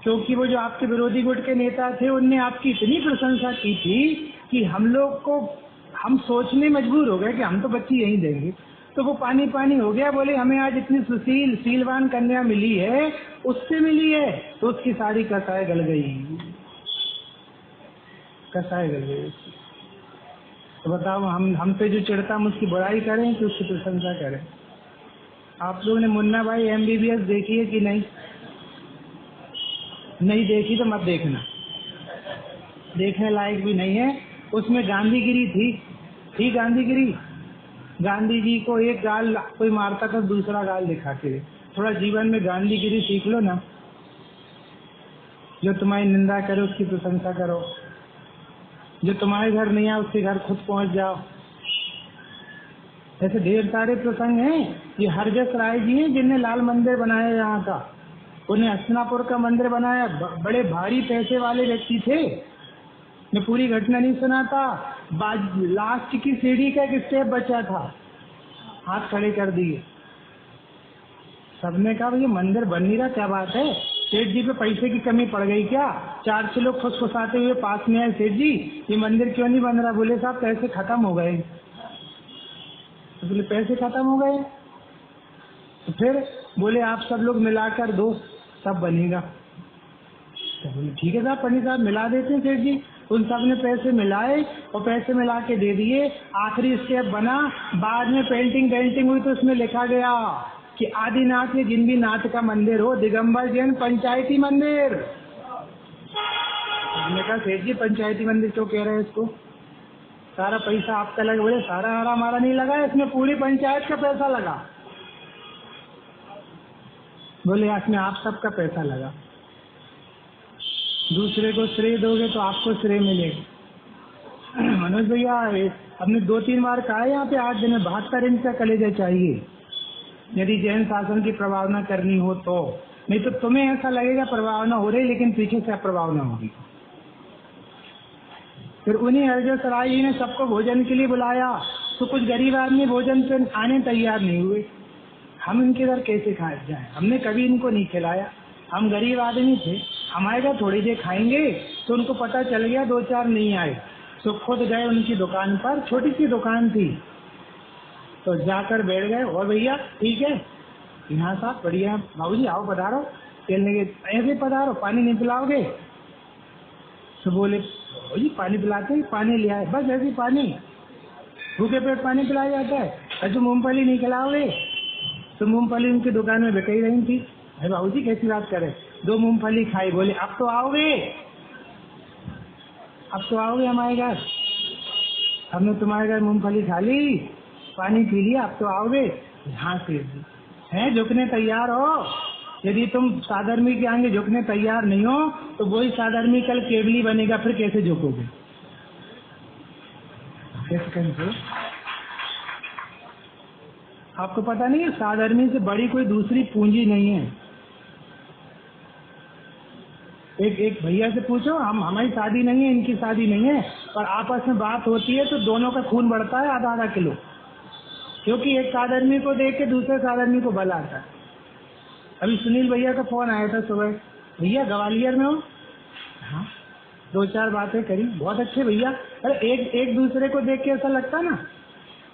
क्योंकि वो जो आपके विरोधी गुट के नेता थे उनने आपकी इतनी प्रशंसा की थी कि हम सोचने मजबूर हो गए कि हम तो बच्ची यहीं देंगे। तो वो पानी हो गया। बोले हमें आज इतनी सुशील शीलवान कन्या मिली है, उससे मिली है, तो उसकी सारी कसाएं गल गई। कसाई गल गई उसकी। तो बताओ हम पे जो चिढ़ता हम उसकी बुराई करें कि उसकी प्रशंसा करें? आप लोगों ने मुन्ना भाई MBBS देखी है कि नहीं? नहीं देखी तो मत देखना, देखने लायक भी नहीं है। उसमें गांधीगिरी थी गांधीगिरी। गांधी जी को एक गाल कोई मारता था, दूसरा गाल दिखा के। थोड़ा जीवन में गांधीगिरी सीख लो ना। जो तुम्हारी निंदा करे उसकी प्रशंसा करो, जो तुम्हारे घर नहीं आए उसके घर खुद पहुंच जाओ। ऐसे ढेर सारे प्रसंग हैं। ये हरजस राय जी हैं जिनने लाल मंदिर बनाया यहाँ का, उन्हें हस्तिनापुर का मंदिर बनाया। बड़े भारी पैसे वाले व्यक्ति थे। मैं पूरी घटना नहीं सुनाता, लास्ट की सीढ़ी का एक स्टेप बचा था, हाथ खड़े कर दिए। सबने कहा ये मंदिर बन नहीं रहा, क्या बात है? सेठ जी पे पैसे की कमी पड़ गई क्या? 4 लोग फुसफुसाते हुए पास में आए, सेठ जी ये मंदिर क्यों नहीं बन रहा? बोले साहब पैसे खत्म हो गए। तो बोले पैसे खत्म हो गए? तो फिर बोले आप सब लोग मिलाकर दो, सब बनेगा। तो बोले ठीक है साहब, पंडित साहब मिला देते हैं सेठ जी। उन सब ने पैसे मिलाए और पैसे मिला के दे दिए। आखिरी स्टेप बना, बाद में पेंटिंग हुई तो उसमें लिखा गया कि आदिनाथ या जिन भी नाथ का मंदिर हो, दिगंबर जैन पंचायती मंदिर। हमने कहा सेठ जी पंचायती मंदिर क्यों कह रहे हैं इसको? सारा पैसा आपका लगा। बोले सारा हमारा नहीं लगा, इसमें पूरी पंचायत का पैसा लगा। बोले इसमें आप सबका पैसा लगा। दूसरे को श्रेय दोगे तो आपको श्रेय मिलेगा। मनोज भैया हमने 2-3 बार कहा है यहाँ पे 8 दिन में 72 इंच का कलेजा चाहिए यदि जैन शासन की प्रभावना करनी हो तो। नहीं तो तुम्हें ऐसा लगेगा प्रभावना हो रही लेकिन पीछे से अप्रभावना होगी। फिर उन्हीं हरजस राय जी ने सबको भोजन के लिए बुलाया तो कुछ गरीब आदमी भोजन पे आने तैयार नहीं हुए। हम इनके घर कैसे खा जाए? हमने कभी इनको नहीं खिलाया, हम गरीब आदमी थे, हमारे घर थोड़ी देर खाएंगे। तो उनको पता चल गया 2-4 नहीं आए, तो खुद गए उनकी दुकान पर, छोटी सी दुकान थी, तो जाकर बैठ गए। और भैया ठीक है, यहाँ साहब बढ़िया, बाबूजी आओ पधारो, खेलने के ऐसे पधारो, पानी नहीं पिलाओगे? तो बोले जी पानी पिलाते हैं, पानी ले आए, बस ऐसे पानी, भूखे पेट पानी पिलाया जाता है। अच्छा मूंगफली नहीं खिलाओगे? तो मूंगफली उनकी दुकान में बिक ही रही थी। अरे बाबूजी कैसी बात करें, 2 मूंगफली खाई, बोले अब तो आओगे, अब तो आओगे हमारे घर, हमने तुम्हारे घर मूंगफली खा ली, पानी पी लिया, अब तो आओगे? हाँ सेठ जी हैं, झुकने तैयार हो? यदि तुम साधर्मी के आगे झुकने तैयार नहीं हो तो वही साधर्मी कल केवली बनेगा, फिर कैसे झुकोगे? कैसे करेंगे? आपको पता नहीं है साधर्मी से बड़ी कोई दूसरी पूंजी नहीं है। एक भैया से पूछो, हमारी शादी नहीं है, इनकी शादी नहीं है, पर आपस में बात होती है तो दोनों का खून बढ़ता है आधा किलो, क्योंकि एक साधर्मी को देख के दूसरे साधर्मी को बल आता है। अभी सुनील भैया का फोन आया था सुबह, भैया ग्वालियर में हो? हाँ 2-4 बातें करी, बहुत अच्छे भैया। अरे एक दूसरे को देख के ऐसा लगता ना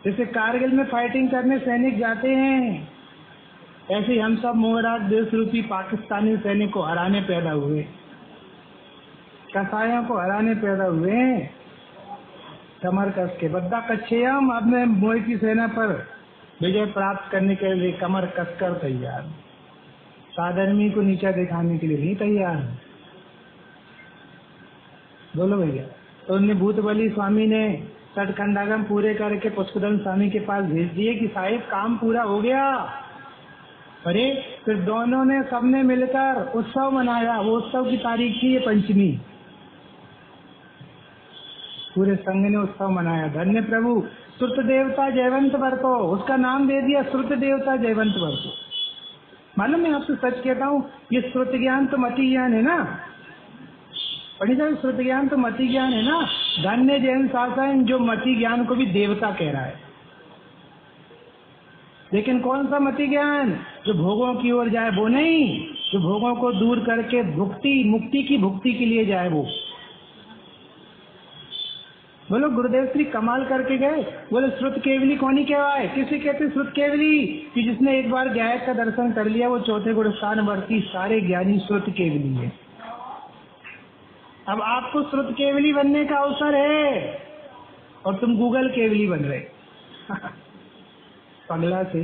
जैसे कारगिल में फाइटिंग करने सैनिक जाते हैं, ऐसे ही हम सब मोहराज देश रूपी पाकिस्तानी सैनिक को हराने पैदा हुए, कसायों को हराने पैदा हुए, कमर कस के बद्दा कच्छेयम। अब मैं मोई की सेना पर विजय प्राप्त करने के लिए कमर कसकर तैयार, साधर्मी को नीचा दिखाने के लिए नहीं तैयार। बोलो भैया। तो उनने भूतबली स्वामी ने सटखंडागम पूरे करके पुष्पदन स्वामी के पास भेज दिए कि साहिब काम पूरा हो गया। अरे फिर दोनों ने सबने मिलकर उत्सव मनाया। वो उत्सव की तारीख थी ये पंचमी, पूरे संघ ने उत्सव मनाया। धन्य प्रभु श्रुत देवता जयवंत वर्तो, उसका नाम दे दिया श्रुत देवता जयवंत वर्तो। मालूम मैं आपसे सच कहता हूँ, ये श्रुत ज्ञान तो मति ज्ञान है ना पंडित साहब, श्रुत ज्ञान तो मति ज्ञान है ना। धन्य जैन शासन जो मति ज्ञान को भी देवता कह रहा है। लेकिन कौन सा मति ज्ञान? जो भोगों की ओर जाए वो नहीं, जो भोगों को दूर करके मुक्ति की भुक्ति के लिए जाए वो। बोलो गुरुदेव श्री कमाल करके गए। बोले श्रुत केवली कौन ही कहवाए? किसे कहते श्रुत केवली? कि जिसने एक बार गायक का दर्शन कर लिया वो चौथे गुण स्थान वर्ती सारे ज्ञानी श्रुत केवली है। अब आपको श्रुत केवली बनने का अवसर है और तुम गूगल केवली बन रहे। पगला से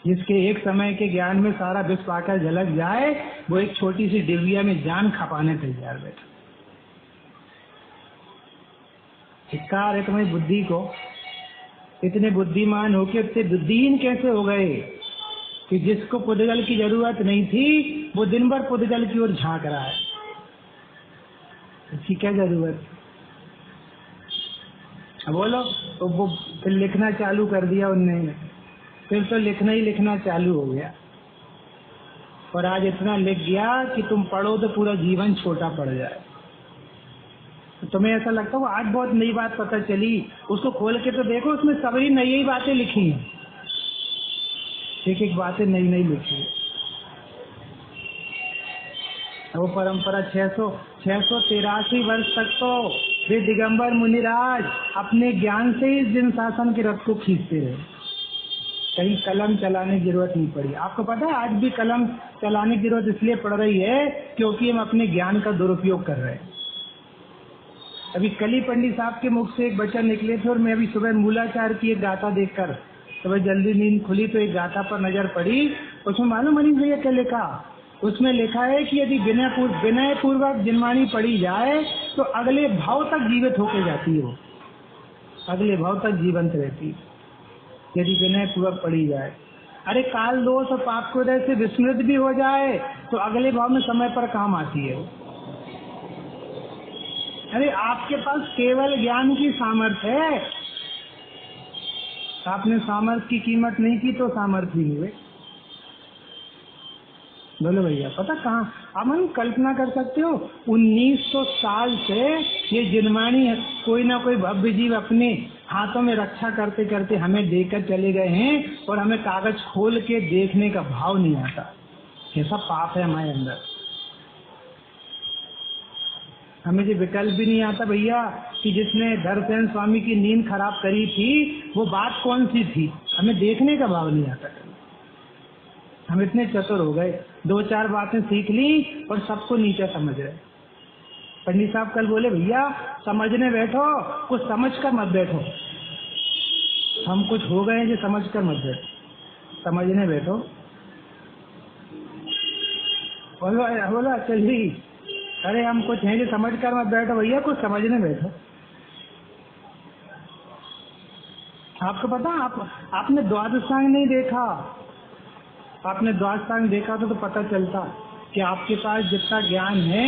जिसके एक समय के ज्ञान में सारा विश्व आकर झलक जाए, वो एक छोटी सी डिबिया में जान खपाने तैयार बैठा। धिक्कार है तुम्हारी बुद्धि को। इतने बुद्धिमान होके इतने बुद्धिहीन कैसे हो गए कि जिसको पुद्गल की जरूरत नहीं थी वो दिन भर पुद्गल की ओर झांक रहा है। इसकी क्या जरूरत? बोलो। तो वो फिर लिखना चालू कर दिया उनने, फिर तो लिखना ही लिखना चालू हो गया, और आज इतना लिख गया कि तुम पढ़ो तो पूरा जीवन छोटा पड़ जाए। तो तुम्हें ऐसा लगता है वो आज बहुत नई बात पता चली, उसको खोल के तो देखो, उसमें सबरी नई ही बातें लिखी हैं, एक एक बातें नई नई लिखी है। वो परंपरा 683 वर्ष तक तो वे दिगंबर मुनिराज अपने ज्ञान से ही जिन शासन के रथ को खींचते रहे, कहीं कलम चलाने की जरूरत नहीं पड़ी। आपको पता है आज भी कलम चलाने की जरूरत इसलिए पड़ रही है क्योंकि हम अपने ज्ञान का दुरुपयोग कर रहे हैं। अभी कली पंडित साहब के मुख से एक वचन निकले थे, और मैं अभी सुबह मूलाचार की एक गाथा देखकर सुबह जल्दी नींद खुली तो एक गाथा पर नजर पड़ी। उसमें मालूम मनीष भैया क्या लिखा? उसमें लिखा है कि यदि विनय पूर्वक जिनवाणी पढ़ी जाए तो अगले भाव तक जीवित होके जाती है, अगले भाव तक जीवंत रहती यदि विनय पूर्वक पढ़ी जाए। अरे काल दोष और पाप को उदय से विस्मृत भी हो जाए तो अगले भाव में समय पर काम आती है। अरे आपके पास केवल ज्ञान की सामर्थ्य है, आपने सामर्थ्य की कीमत नहीं की तो सामर्थ्य नहीं हुए। बोलो भैया, पता कहाँ अब हम कल्पना कर सकते हो 1900 साल से ये जिनवाणी कोई ना कोई भव्य जीव अपने हाथों में रक्षा करते करते हमें देकर चले गए हैं, और हमें कागज खोल के देखने का भाव नहीं आता। ये सब पाप है हमारे अंदर। हमें जो विकल्प भी नहीं आता भैया कि जिसने धरसेन स्वामी की नींद खराब करी थी वो बात कौन सी थी, हमें देखने का भाव नहीं आता। हम इतने चतुर हो गए, 2-4 बातें सीख ली और सबको नीचा समझ रहे। पंडित साहब कल बोले भैया समझने बैठो, कुछ समझ कर मत बैठो। हम कुछ हो गए जो समझ कर मत बैठो, समझने बैठो। बोलो चलिए, अरे हम कुछ हैं जो समझ कर मत बैठो भैया, कुछ समझने बैठो। आपको पता आपने द्वादशांग नहीं देखा, आपने द्वादशांग देखा तो पता चलता कि आपके पास जितना ज्ञान है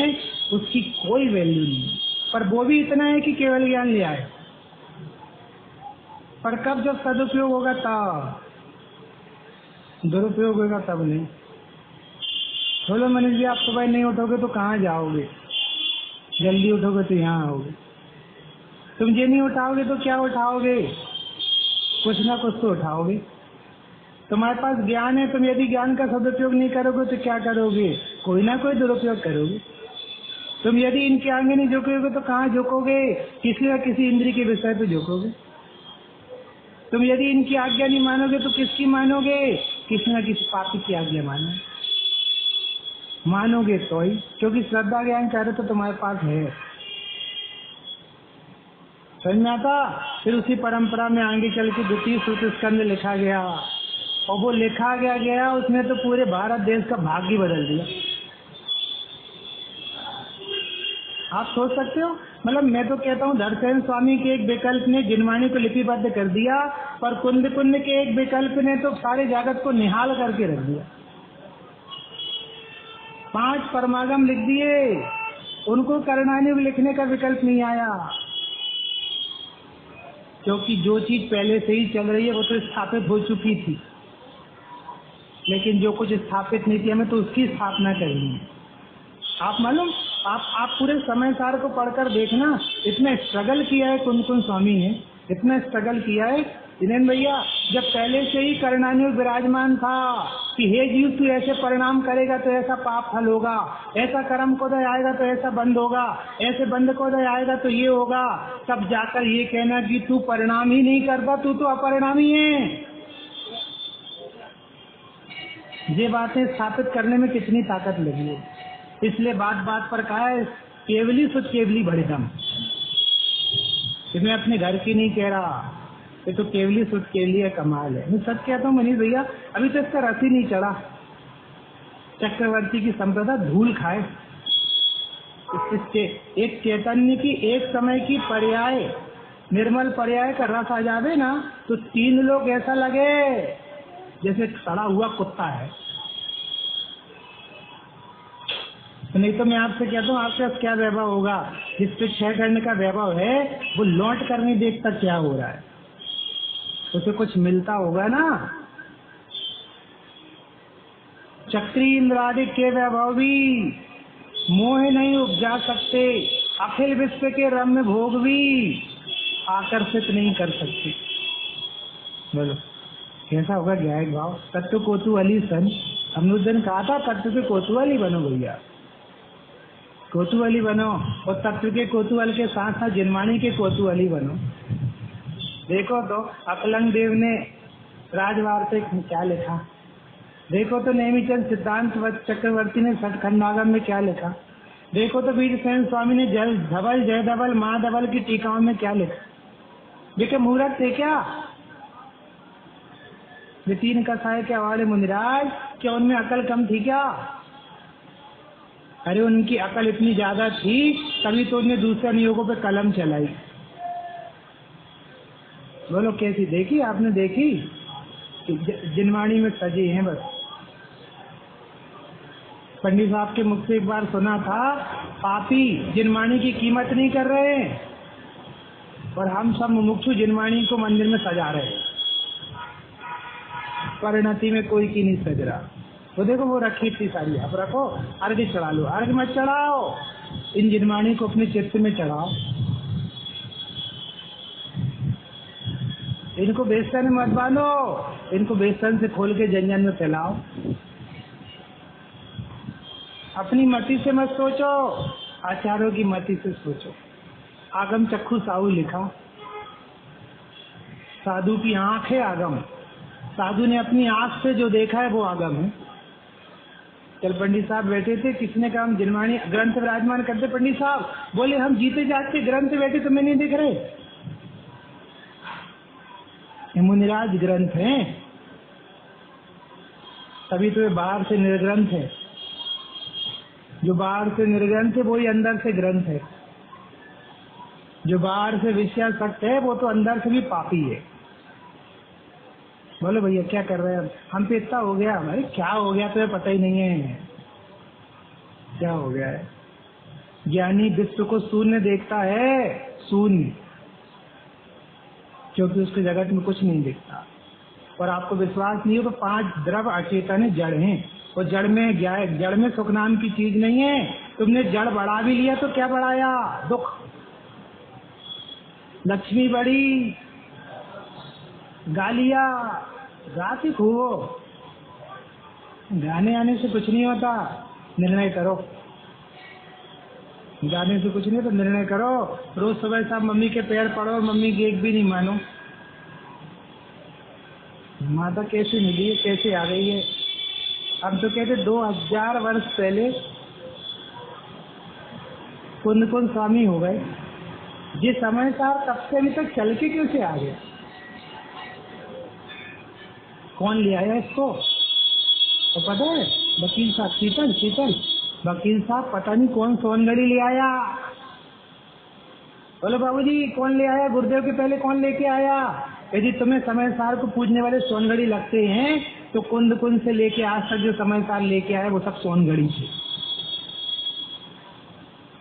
उसकी कोई वैल्यू नहीं, पर वो भी इतना है कि केवल ज्ञान ले आए। पर कब जब सदुपयोग होगा तब, दुरुपयोग होगा तब नहीं। बोलो मनीष जी, आप सुबह नहीं उठोगे तो कहाँ जाओगे? जल्दी उठोगे तो यहाँ आओगे। तुम ये नहीं उठाओगे तो क्या उठाओगे? कुछ ना कुछ तो उठाओगे। तुम्हारे पास ज्ञान है, तुम यदि ज्ञान का सदुपयोग नहीं करोगे तो क्या करोगे? कोई ना कोई दुरुपयोग करोगे। तुम यदि इनके आगे नहीं झुकोगे तो कहाँ झुकोगे? किसी न किसी इंद्रिय के विषय पे झुकोगे। तुम यदि इनकी आज्ञा नहीं मानोगे तो किसकी मानोगे? किसी न किसी पापी की आज्ञा मानोगे तो ही, क्योंकि श्रद्धा ज्ञान चाहे तो तुम्हारे पास है। समझ में आता? फिर उसी परंपरा में आगे चल के 2 सूत्र स्कंद लिखा गया, और वो लिखा गया उसने तो पूरे भारत देश का भाग्य बदल दिया। आप सोच सकते हो, मतलब मैं तो कहता हूँ धरसेन स्वामी के एक विकल्प ने जिनवाणी को लिपिबद्ध कर दिया, पर कुंद के एक विकल्प ने तो सारे जगत को निहाल करके रख दिया। 5 परमागम लिख दिए, उनको करणानुग लिखने का विकल्प नहीं आया, क्योंकि जो चीज पहले से ही चल रही है वो तो स्थापित हो चुकी थी। लेकिन जो कुछ स्थापित नहीं थी हमें तो उसकी स्थापना करनी है। आप मालूम, आप पूरे समय सार को पढ़कर देखना, इतना स्ट्रगल किया है कुंद स्वामी ने, इतना स्ट्रगल किया है। जिनेन्द्र भैया जब पहले से ही करणानुग विराजमान था कि हे जीव तू ऐसे परिणाम करेगा तो ऐसा पाप फल होगा, ऐसा कर्म कोदय आएगा तो ऐसा बंद होगा, ऐसे बंद कोदय आएगा तो ये होगा, तब जाकर ये कहना कि तू परिणाम ही नहीं करता, तू तो अपरिणामी है। ये बातें स्थापित करने में कितनी ताकत लगी है। इसलिए बात बात पर कहा है केवली सुध केवली बढ़िदम। मैं अपने घर की नहीं कह रहा, ये तो केवली सुध के लिए कमाल है। मैं सच कहता हूँ मनीष भैया, अभी तो इसका रस ही नहीं चढ़ा। चक्रवर्ती की संप्रदा धूल खाए। एक चैतन्य की एक समय की पर्याय, निर्मल पर्याय का रस आ जावे ना, तो तीन लोग ऐसा लगे जैसे सड़ा हुआ कुत्ता है। नहीं तो मैं आपसे कहता हूँ आपके पास क्या वैभव होगा, जिस पे क्षय करने का वैभव है वो लौट कर नहीं देखता क्या हो रहा है, उसे कुछ मिलता होगा ना। चक्री इंद्रादिक के वैभव भी मोह नहीं उपजा सकते, अखिल विश्व के रम्य भोग भी आकर्षित नहीं कर सकते। बोलो कैसा होगा ज्ञायक भाव। तत्व कोतूहली सन, हमने उस दिन कहा था तत्व के कोतूहली बनो भैया, कोतूहली बनो, और तत्व के कोतूहल के साथ साथ जिनवाणी के कोतूहली बनो। देखो तो अकलंग देव ने राजवार्तिक में क्या लिखा, देखो तो नेमीचंद सिद्धांत चक्रवर्ती ने सटखंडागम में क्या लिखा, देखो तो वीरसेन स्वामी ने जय धवल जय धवल माँ धवल की टीकाओं में क्या लिखा। देखे मूर्ख थे क्या ये तीन कसाय के हवाले मुनिराज, क्या उनमें अकल कम थी क्या? अरे उनकी अकल इतनी ज्यादा थी तभी तो उन्हें दूसरे नियोगों पे कलम चलाई। बोलो कैसी देखी आपने, देखी जिनवाणी में सजे हैं बस। पंडित साहब के मुख से एक बार सुना था, पापी जिनवाणी की कीमत नहीं कर रहे हैं और हम सब मुमुक्षु जिनवाणी को मंदिर में सजा रहे हैं, परिणति में कोई की नहीं सज रहा। तो देखो वो रखी थी सारी, आप रखो, अर्घ चढ़ा लो। अर्घ मत चढ़ाओ, इन जिनवाणी को अपने चित्त में चढ़ाओ, इनको बेसन में मत बांधो, इनको बेसन से खोल के जंजन में फैलाओ। अपनी मति से मत सोचो, आचार्यों की मति से सोचो। आगम चक्षु साहू लिखा, साधु की आंख है आगम, साधु ने अपनी आंख से जो देखा है वो आगम है। कल पंडित साहब बैठे थे, किसने कहा हम जिनवाणी ग्रंथ विराजमान करते, पंडित साहब बोले हम जीते जागते ग्रंथ बैठे तुम्हें नहीं दिख रहे, ये मुनिराज ग्रंथ हैं, तभी तो ये बाहर से निर्ग्रंथ है। जो बाहर से निर्ग्रंथ है वही अंदर से ग्रंथ है, जो बाहर से विषयासक्त है वो तो अंदर से भी पापी है। बोलो भैया क्या कर रहे हैं हम पे इतना हो गया, हमारे क्या हो गया तो पता ही नहीं है क्या हो गया है। ज्ञानी विश्व को शून्य देखता है, शून्य, क्योंकि उसके जगत में कुछ नहीं दिखता। और आपको विश्वास नहीं हो तो 5 द्रव अचेतन जड़ हैं, और जड़ में सुख नाम की चीज नहीं है। तुमने जड़ बढ़ा भी लिया तो क्या बढ़ाया, दुख। लक्ष्मी बड़ी, गालिया, गाती खूब, गाने आने से कुछ नहीं होता, निर्णय करो। गाने से कुछ नहीं तो निर्णय करो। रोज सुबह शाम मम्मी के पैर पड़ो, मम्मी की एक भी नहीं मानो। माता कैसे मिली है, कैसे आ गई है। हम तो कहते 2000 वर्ष पहले कुंद कुंद स्वामी हो गए, जिस समय का तब से अभी तक चल के कैसे आ गया, कौन ले आया इसको तो पता है? वकील साहब, शीतल वकील साहब पता नहीं कौन सोनगढ़ी ले आया। बोलो बाबूजी कौन ले आया, गुरुदेव के पहले कौन लेके आया? यदि तुम्हें समय सार को पूजने वाले सोनगढ़ी लगते हैं तो कुंद कुंद से लेके आज तक जो समय सार लेके आए वो सब सोनगढ़ी से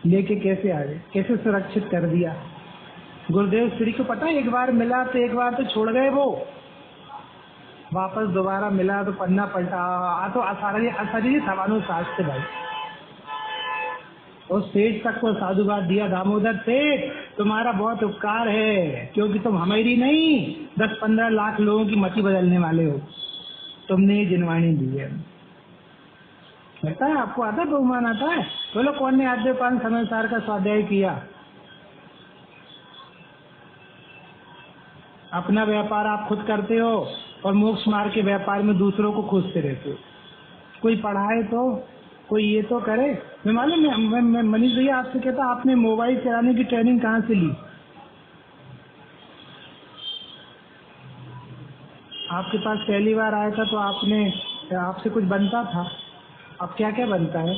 लेके कैसे आ गए, कैसे सुरक्षित कर दिया। गुरुदेव श्री को पता है एक बार मिला तो एक बार तो छोड़ गए, वो वापस दोबारा मिला तो पन्ना पलटा तो असारी सवानो सास से भाई और सेठ तक को साधुवाद दिया, दामोदर सेठ तुम्हारा बहुत उपकार है, क्योंकि तुम हमारी नहीं 10-15 लाख लोगों की मति बदलने वाले हो, तुमने ये जिनवाणी दी है। लगता है आपको आता है, बहुमान आता है। बोलो कौन ने आद्यपान समय सार का स्वाध्याय किया? अपना व्यापार आप खुद करते हो और मोक्ष मार्ग के व्यापार में दूसरों को खोजते रहते हो। कोई पढ़ाए तो कोई ये तो करे। मैं मालूम मैं मनीष भैया आपसे कहता, आपने मोबाइल चलाने की ट्रेनिंग कहाँ से ली? आपके पास पहली बार आया था तो आपसे कुछ बनता था? अब क्या क्या बनता है?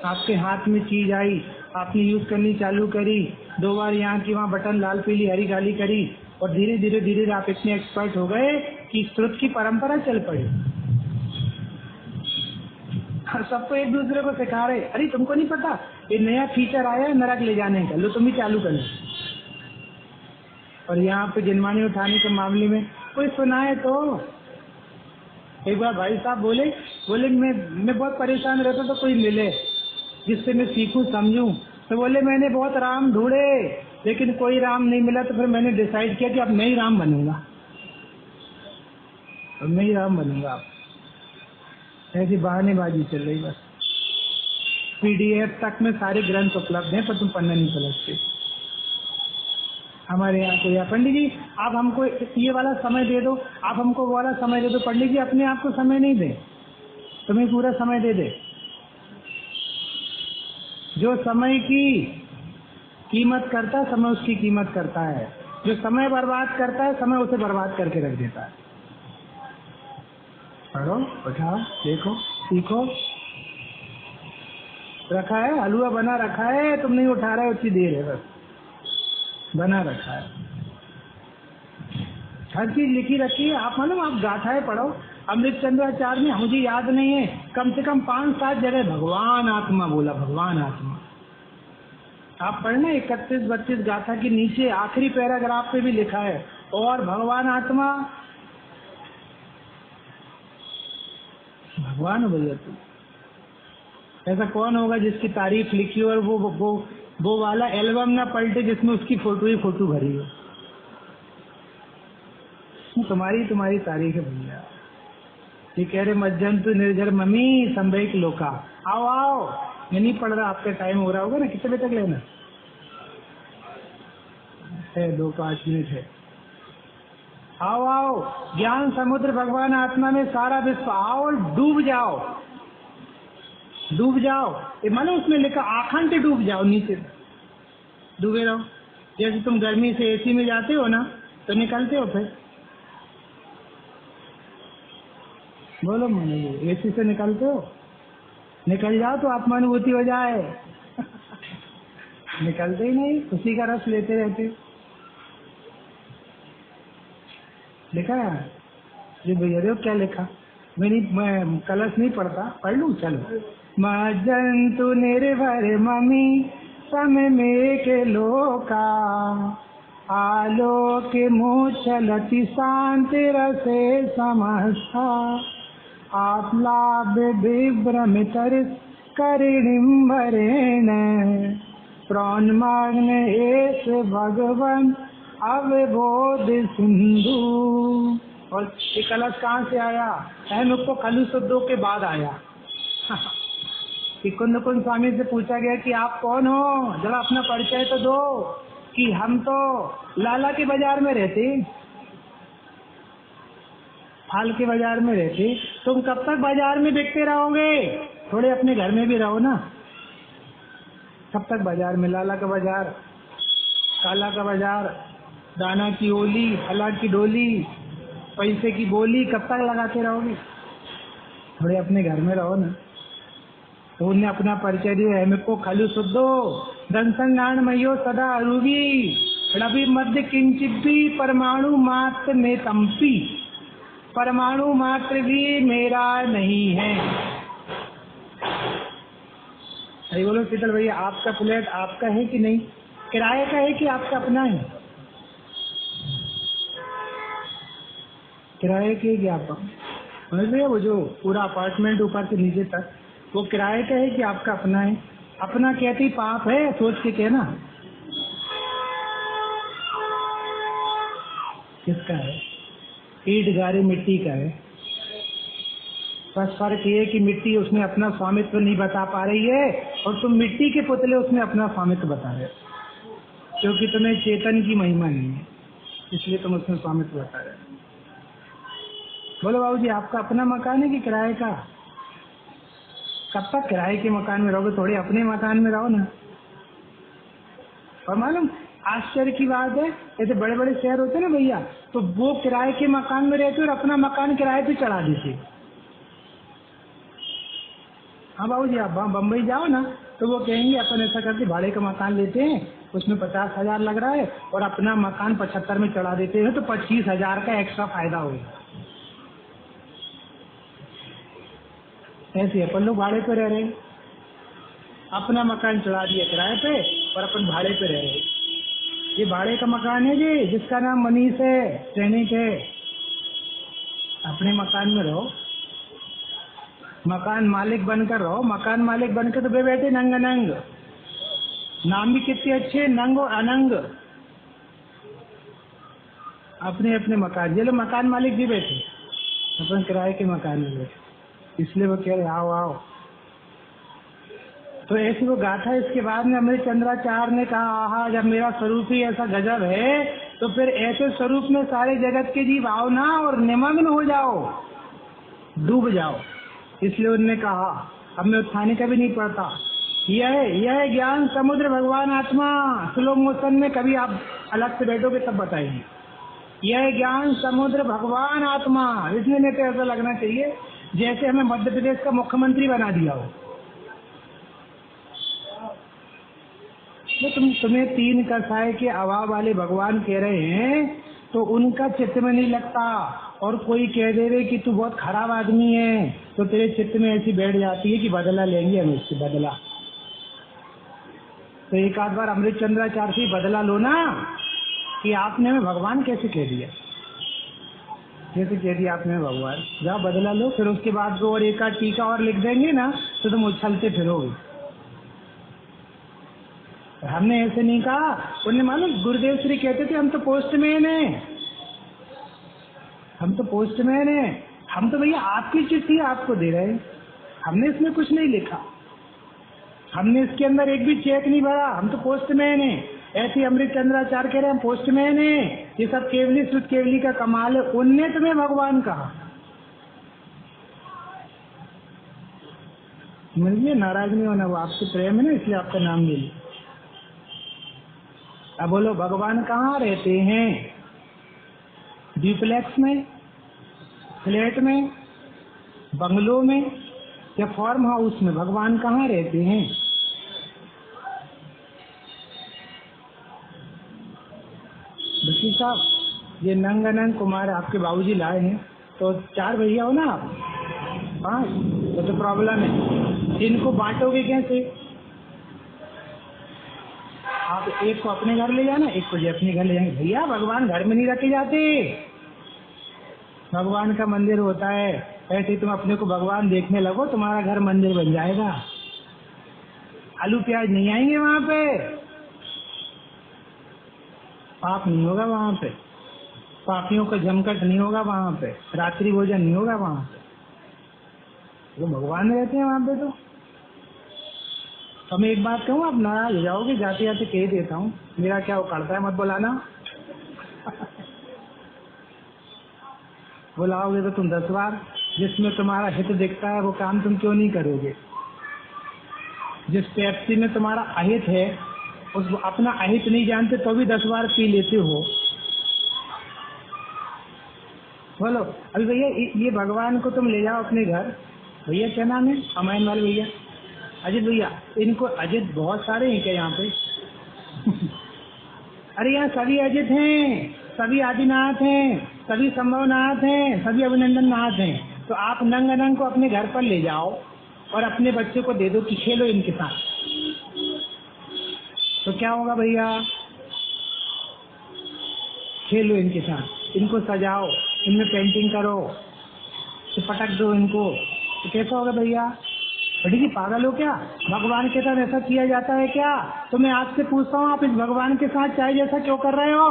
आपके हाथ में चीज आई, आपने यूज करनी चालू करी, 2 बार यहाँ की वहाँ बटन लाल पीली हरी काली करी, और धीरे धीरे धीरे आप इतने एक्सपर्ट हो गए कि श्रुत की परंपरा चल पड़ी। सबको एक दूसरे को सिखा रहे, अरे तुमको नहीं पता ये नया फीचर आया है नरक ले जाने का, लो तुम ही चालू कर लो। और यहाँ पे जिनमानी उठाने के मामले में कोई सुनाए तो। एक बार भाई साहब बोले मैं बहुत परेशान रहता तो कोई मिले जिससे मैं सीखूं समझूं। तो बोले मैंने बहुत राम ढूंढे लेकिन कोई राम नहीं मिला, तो फिर मैंने डिसाइड किया कि अब मैं ही राम बनूंगा, अब मैं ही राम बनूंगा। अब ऐसी बहानेबाजी चल रही बस। PDF तक में सारे ग्रंथ उपलब्ध हैं पर तुम पढ़ना नहीं समझते। हमारे यहाँ को या पंडित जी आप हमको ये वाला समय दे दो, आप हमको वो वाला समय दे दो। पंडित जी अपने आप को समय नहीं दे, तुम्हें पूरा समय दे दे। जो समय की कीमत करता है समय उसकी कीमत करता है, जो समय बर्बाद करता है समय उसे बर्बाद करके रख देता है। पढ़ो, उठाओ, देखो, सीखो। रखा है हलवा बना रखा है, तुम नहीं उठा रहे, उतनी देर है बस, बना रखा है। हर चीज लिखी रखी है। आप मालूम आप गाथाएं पढ़ो, अमृत चंद्राचार्य ने, मुझे याद नहीं है, कम से कम 5-7 जगह भगवान आत्मा बोला, भगवान आत्मा। आप पढ़ना 31-32 गाथा के नीचे आखिरी पैराग्राफ पे भी लिखा है, और भगवान आत्मा। भगवान भैया तू, ऐसा कौन होगा जिसकी तारीफ लिखी और वो वाला एल्बम ना पलटे जिसमें उसकी फोटो ही फोटो भरी हो। तुम्हारी तारीफ है भैया। ये कह रहे मज्जंतु निर्जर मम्मी संवेक लोका। आओ आओ, मैं नहीं पढ़ रहा, आपका टाइम हो रहा होगा ना, कितने बजे तक लेना है? 2-5 मिनट है। आओ आओ, ज्ञान समुद्र भगवान आत्मा में सारा विश्व, आओ डूब जाओ, डूब जाओ। ये मानो उसमें लिखा आखंड डूब जाओ, नीचे डूबे रहो। जैसे तुम गर्मी से AC में जाते हो ना तो निकलते हो, फिर बोलो मनु, AC से निकलते हो, निकल जाओ तो आत्मानुभूति हो जाए। निकलते ही नहीं, उसी का रस लेते रहते। लिखा है जी भैया, क्या लिखा? मैं कलश नहीं पढ़ता, पढ़ लूँ चलो। मज्जंतु निर्भर ममी समय में के लोका, आलोक मुचलति शांति रसे समस्ता, आप्लाभ विभ्रमित करिणिम्बरेण, प्रणमाग्न एस भगवन अवबोध सिंधु। और ये कलश कहाँ से आया? मुझको खलु शुद्धों के बाद आया। कि कुंद स्वामी से पूछा गया कि आप कौन हो, जरा अपना परिचय तो दो। कि हम तो लाला के बाजार में रहते, फाल के बाजार में रहते। तुम कब तक बाजार में बिकते रहोगे? थोड़े अपने घर में भी रहो ना। कब तक बाजार में? लाला का बाजार, काला का बाजार, दाना की ओली, फला की डोली, पैसे की बोली, कब तक लगाते रहोगे? थोड़े अपने घर में रहो ना। तो उन्हें अपना परिचय दिया है, मेरे को खलु शुद्धो दंसंगान मयो सदा अरूबी, रवि मध्य किंचित भी परमाणु मात्र में तंपी, परमाणु मात्र भी मेरा नहीं है। अरे बोलो शीतल भैया, आपका फ्लैट आपका है कि नहीं? किराए का है कि आपका अपना है? किराए के क्या आपका? समझ रहे, वो जो पूरा अपार्टमेंट ऊपर से नीचे तक वो किराए का है कि आपका अपना है? अपना कहती पाप है, सोच के कहना। किसका है? ईट गारे मिट्टी का है। बस फर्क ये कि मिट्टी उसमें अपना स्वामित्व नहीं बता पा रही है और तुम मिट्टी के पुतले उसमें अपना स्वामित्व बता रहे हो, क्योंकि तुम्हें चेतन की महिमा नहीं है, इसलिए तुम उसमें स्वामित्व बता रहे हो। बोलो बाबूजी, आपका अपना मकान है कि किराए का? कब तक किराए के मकान में रहोगे, थोड़े अपने मकान में रहो ना। और मालूम आश्चर्य की बात है, ऐसे बड़े बड़े शहर होते हैं ना भैया, तो वो किराए के मकान में रहते और अपना मकान किराए पे चढ़ा देते। हाँ बाबू जी, आप बम्बई जाओ ना तो वो कहेंगे अपन ऐसा करके भाड़े का मकान लेते हैं, उसमें 50,000 लग रहा है और अपना मकान 75 में चढ़ा देते हैं, तो 25,000 का एक्स्ट्रा फायदा होगा। ऐसे अपन लोग भाड़े पे रह रहे हैं, अपना मकान चढ़ा दिया किराए पे और अपन भाड़े पे रह रहे हैं। ये भाड़े का मकान है जी, जिसका नाम मनीष है, सैनिक है। अपने मकान में रहो, मकान मालिक बनकर रहो। मकान मालिक बनकर तो बे बैठे नंग नंग, नाम भी कितने अच्छे, नंग और अनंग। अपने अपने मकान, ये लोग मकान मालिक भी बैठे, अपन किराए के मकान में बैठे, इसलिए वो कह रहे आओ आओ। तो ऐसी वो गाथा इसके बाद में अमृत चंद्राचार्य ने कहा, आहा जब मेरा स्वरूप ही ऐसा गजब है तो फिर ऐसे स्वरूप में सारे जगत के जीव आओ ना और निमग्न हो जाओ, डूब जाओ। इसलिए उन्होंने कहा, अब मैं उत्थाने का भी नहीं पड़ता, यह ज्ञान समुद्र भगवान आत्मा। स्लो मोशन में कभी आप अलग से बैठोगे तब बताइए, यह ज्ञान समुद्र भगवान आत्मा। इसलिए नहीं तो ऐसा लगना चाहिए जैसे हमें मध्य प्रदेश का मुख्यमंत्री बना दिया हो। तुम्हें 3 कसाय के अभाव वाले भगवान कह रहे हैं तो उनका चित्त में नहीं लगता, और कोई कह दे रहे कि तू बहुत खराब आदमी है तो तेरे चित्त में ऐसी बैठ जाती है कि बदला लेंगे हम इससे बदला। तो एक आध बार अमृत चंद्राचार्य से बदला लो ना कि आपने हमें भगवान कैसे कह दिया, कैसे कह दिया आपने भगवान। जाओ बदला लो, फिर उसके बाद को और एक आध टीका और लिख देंगे ना तो तुम उछलते फिरोगे। हमने ऐसे नहीं कहा। उन्हें मालूम गुरुदेव श्री कहते थे हम तो पोस्टमैन हैं, हम तो पोस्टमैन हैं, हम तो भैया आपकी चिट्ठी आपको दे रहे हैं, हमने इसमें कुछ नहीं लिखा, हमने इसके अंदर एक भी चेक नहीं भरा, हम तो पोस्टमैन हैं। ऐसे अमृत चंद्राचार्य कह रहे हैं हम पोस्टमैन हैं, ये सब केवली शुद्ध केवली का कमाल है। उनने तुम्हें भगवान कहा। समझिए, नाराज नहीं होना, वो आपसे प्रेम है ना इसलिए आपका नाम ले लिया। अब बोलो भगवान कहाँ रहते हैं, डुप्लेक्स में, फ्लैट में, बंगलों में या फार्म हाउस में, भगवान कहाँ रहते हैं? बच्ची साहब, ये नंग अनंग कुमार आपके बाबूजी लाए हैं, तो 4 भैया हो ना आप, 5, तो प्रॉब्लम है। इनको बांटोगे कैसे? आप एक को अपने घर ले जाना, एक को जो अपने घर ले जाएंगे। भैया भगवान घर में नहीं रखे जाते, भगवान का मंदिर होता है। ऐसे तुम अपने को भगवान देखने लगो, तुम्हारा घर मंदिर बन जाएगा। आलू प्याज नहीं आएंगे वहां पे, पाप नहीं होगा वहां पे, पापियों का जमकट नहीं होगा वहां पे, रात्रि भोजन नहीं होगा वहां पे, तो भगवान रहते हैं वहां पे। तो मैं एक बात कहूँ, आप नाराज हो जाओगे, जाते जाते कह देता हूँ, मेरा क्या उकड़ता है, मत बुलाना। बुलाओगे तो तुम 10 बार, जिसमें तुम्हारा हित दिखता है वो काम तुम क्यों नहीं करोगे? जिस पेप्सी में तुम्हारा अहित है, उस अपना अहित नहीं जानते तो भी 10 बार पी लेते हो। बोलो अभी भैया, ये भगवान को तुम ले जाओ अपने घर। भैया क्या नाम है? अमायन वाले भैया, अजित भैया। इनको अजित बहुत सारे हैं क्या यहाँ पे? अरे यहाँ सभी अजित हैं, सभी आदिनाथ हैं, सभी संभवनाथ हैं, सभी अभिनंदन नाथ हैं। तो आप नंग अनंग को अपने घर पर ले जाओ और अपने बच्चे को दे दो कि खेलो इनके साथ। तो क्या होगा भैया? खेलो इनके साथ, इनको सजाओ, इनमें पेंटिंग करो, तो पटक दो इनको, तो कैसा होगा भैया? बड़ी जी पागल हो क्या? भगवान के साथ ऐसा किया जाता है क्या? तो मैं आपसे पूछता हूँ, आप इस भगवान के साथ चाय जैसा क्यों कर रहे हो?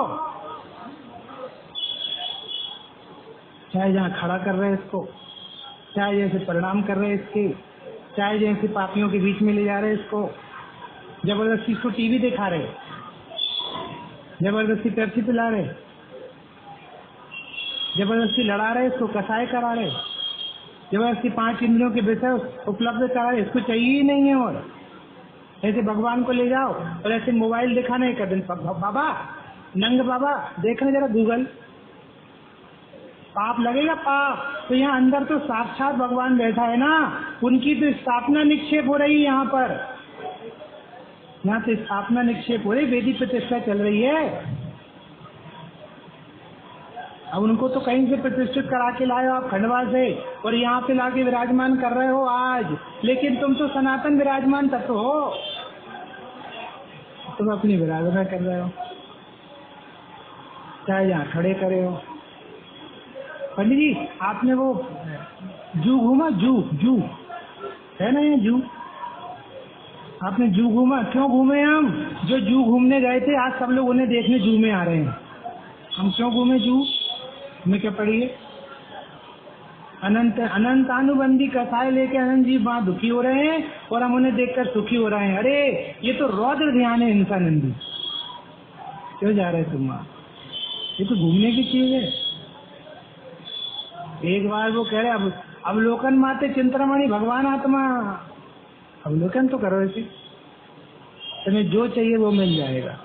चाय जहाँ खड़ा कर रहे हैं इसको, चाय जैसे प्रणाम कर रहे हैं इसके, चाय जैसे पापियों के बीच में ले जा रहे हैं इसको, जबरदस्ती इसको टीवी दिखा रहे, जबरदस्ती पेप्सी पिला रहे, जबरदस्ती लड़ा रहे, इसको कसाई करा रहे। जब ऐसी 5 इंद्रियों के विषय उपलब्ध करा, इसको चाहिए ही नहीं है। और ऐसे भगवान को ले जाओ और ऐसे मोबाइल दिखाना एक दिन, बाबा नंग बाबा देखना जरा गूगल, पाप लगेगा पाप। तो यहाँ अंदर तो साक्षात भगवान बैठा है ना, उनकी तो स्थापना निक्षेप हो रही है यहाँ पर। यहाँ तो स्थापना निक्षेप हो रही, वेदी प्रतिष्ठा चल रही है। अब उनको तो कहीं से प्रतिष्ठित करा के लाए हो आप खंडवा से, और यहाँ पे लाके विराजमान कर रहे हो आज। लेकिन तुम तो सनातन विराजमान तत्व हो, तुम अपनी विराधना कर रहे हो, चाहे यहाँ खड़े करे हो। पंडित जी आपने वो जू घूमा, जू है ना, ये जू आपने जू घूमा? क्यों घूमे हम? जो जू घूमने गए थे आज सब लोग उन्हें देखने जू में आ रहे हैं। हम क्यों घूमे जू में? क्या पढ़िए, अनंत अनंतानुबंधी कथाएं लेके अनंत जी वहां दुखी हो रहे हैं और हम उन्हें देखकर सुखी हो रहे हैं। अरे ये तो रौद्र ध्यान है इंसानंदी, क्यों जा रहे तुम वहां? ये तो घूमने की चीज है। एक बार वो कह रहे अवलोकन माते चिंतामणि भगवान आत्मा, अवलोकन तो करो ऐसे, तुम्हें जो चाहिए वो मिल जाएगा।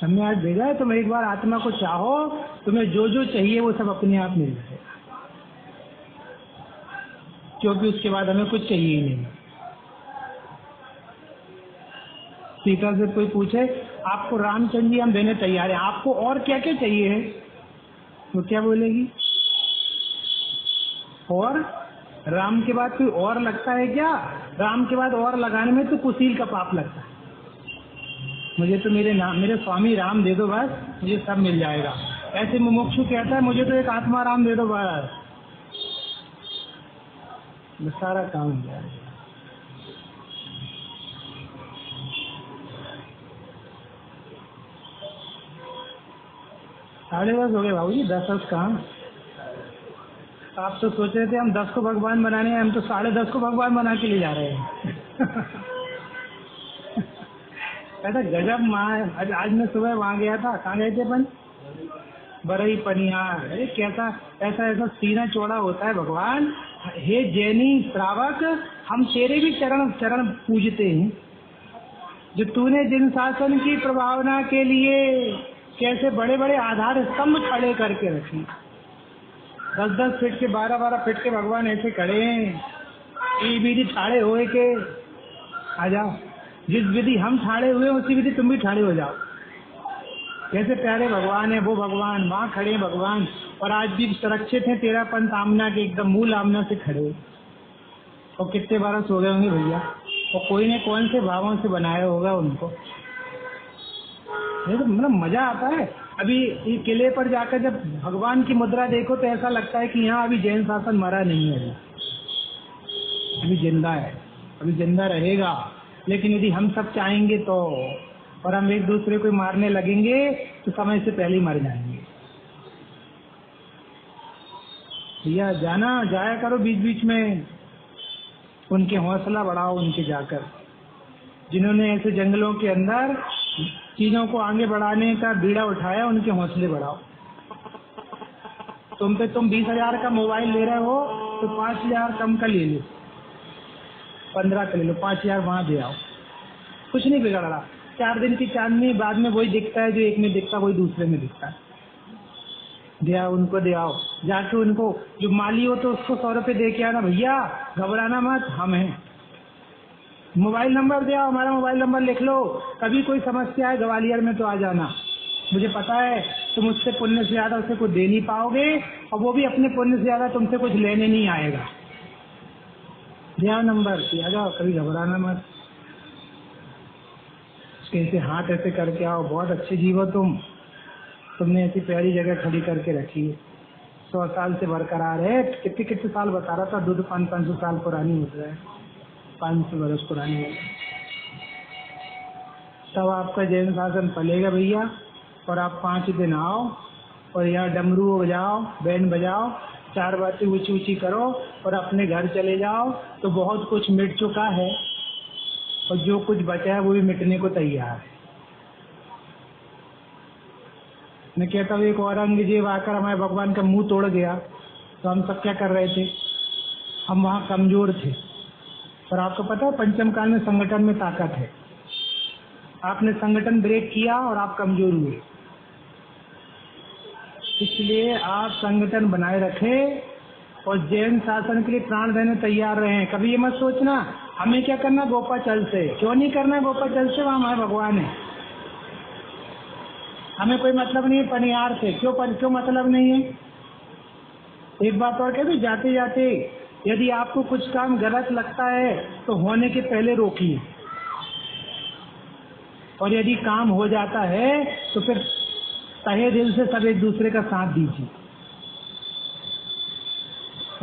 हमने आज भेजा है, तुम एक बार आत्मा को चाहो, तुम्हें जो जो चाहिए वो सब अपने आप मिल जाएगा, क्योंकि उसके बाद हमें कुछ चाहिए ही नहीं। सीता से कोई पूछे आपको रामचंद्र जी हम देने तैयार हैं, आपको और क्या क्या चाहिए है, वो क्या बोलेगी? और राम के बाद कोई और लगता है क्या? राम के बाद और लगाने में तो कुशील का पाप लगता है। मुझे तो मेरे स्वामी राम दे दो बस, मुझे सब मिल जाएगा। ऐसे मुमुक्षु कहता है मुझे तो एक आत्मा राम दे दो बस, सारा काम हो जाएगा। साढ़े 10 हो गए बाबूजी, 10 कहाँ? आप तो सोच रहे थे हम 10 को भगवान बनाने हैं, हम तो 10:30 को भगवान बना के ले जा रहे हैं। कहता गजब माँ, आज मैं सुबह वहाँ गया था। कहाँ गए थे अपन? बरई पनिहार। अरे कैसा ऐसा सीना चौड़ा होता है भगवान। हे जैनी श्रावक, हम तेरे भी चरण पूजते हैं, जो तूने जिन शासन की प्रभावना के लिए कैसे बड़े बड़े आधार स्तंभ खड़े करके रखे, 10-10 फीट के 12-12 फीट के भगवान ऐसे खड़े हैं। ये विधि ठाड़े होए के आ जाओ, जिस विधि हम ठाड़े हुए उसी विधि तुम भी ठाड़े हो जाओ। कैसे प्यारे भगवान है वो भगवान, वहाँ खड़े हैं भगवान, और आज भी सुरक्षित है 13 पंथ आमना के एकदम मूल आमना से खड़े। और कितने बरस हो गए होंगे भैया, और कोई ने कौन से भावों से बनाया होगा उनको। तो मतलब मजा आता है। अभी ये किले पर जाकर जब भगवान की मुद्रा देखो तो ऐसा लगता है कि यहाँ अभी जैन शासन मरा नहीं है, अभी जिंदा है, अभी जिंदा रहेगा। लेकिन यदि हम सब चाहेंगे तो, और हम एक दूसरे को मारने लगेंगे तो समय से पहले ही मर जाएंगे। भैया जाया करो बीच बीच में, उनके हौसला बढ़ाओ, उनके जाकर, जिन्होंने ऐसे जंगलों के अंदर चीजों को आगे बढ़ाने का बीड़ा उठाया, उनके हौसले बढ़ाओ। तुम 20,000 का मोबाइल ले रहे हो तो 5,000 कम का ले लो, 15 का ले लो, 5,000 वहां दे आओ, कुछ नहीं बिगड़ रहा। 4 दिन की चांदनी, बाद में वही दिखता है जो एक में दिखता, वही दूसरे में दिखता है। दे आओ, उनको दे आओ, जाके उनको जो माली हो तो उसको 100 रुपए दे के आना, भैया घबराना मत, हम हैं। मोबाइल नंबर दे आओ, हमारा मोबाइल नंबर लिख लो, कभी कोई समस्या है ग्वालियर में तो आ जाना, मुझे पता है तुम उससे पुण्य से ज्यादा उसे कुछ दे नहीं पाओगे, और वो भी अपने पुण्य से ज्यादा तुमसे कुछ लेने नहीं आएगा। दे आओ नंबर, आ जाओ, कभी घबराना मत। कैसे हाथ ऐसे करके आओ, बहुत अच्छे जीव हो तुमने ऐसी प्यारी जगह खड़ी करके रखी है, 100 साल से बरकरार है। कितने साल बता रहा था, 200-500 साल पुरानी हो रहा है, 500 वर्ष पुरानी है। तब आपका जैन शासन पलेगा भैया। और आप 5 दिन आओ और यहाँ डमरू बजाओ, बैंड बजाओ, 4 बातें ऊंची ऊंची करो और अपने घर चले जाओ, तो बहुत कुछ मिट चुका है, और जो कुछ बचा है वो भी मिटने को तैयार है। मैं कहता हूँ एक औरंगजेब आकर हमारे भगवान का मुंह तोड़ गया तो हम सब क्या कर रहे थे? हम वहाँ कमजोर थे। पर आपको पता है पंचम काल में संगठन में ताकत है। आपने संगठन ब्रेक किया और आप कमजोर हुए। इसलिए आप संगठन बनाए रखें और जैन शासन के लिए प्राण देने तैयार रहें। कभी ये मत सोचना हमें क्या करना गोपाचल से। क्यों नहीं करना गोपाचल से? वहाँ हमारे भगवान है। हमें कोई मतलब नहीं है पनिहार से। क्यों मतलब नहीं है? एक बात और कहते, जाते जाते यदि आपको कुछ काम गलत लगता है तो होने के पहले रोकिए, और यदि काम हो जाता है तो फिर तहे दिल से सब एक दूसरे का साथ दीजिए।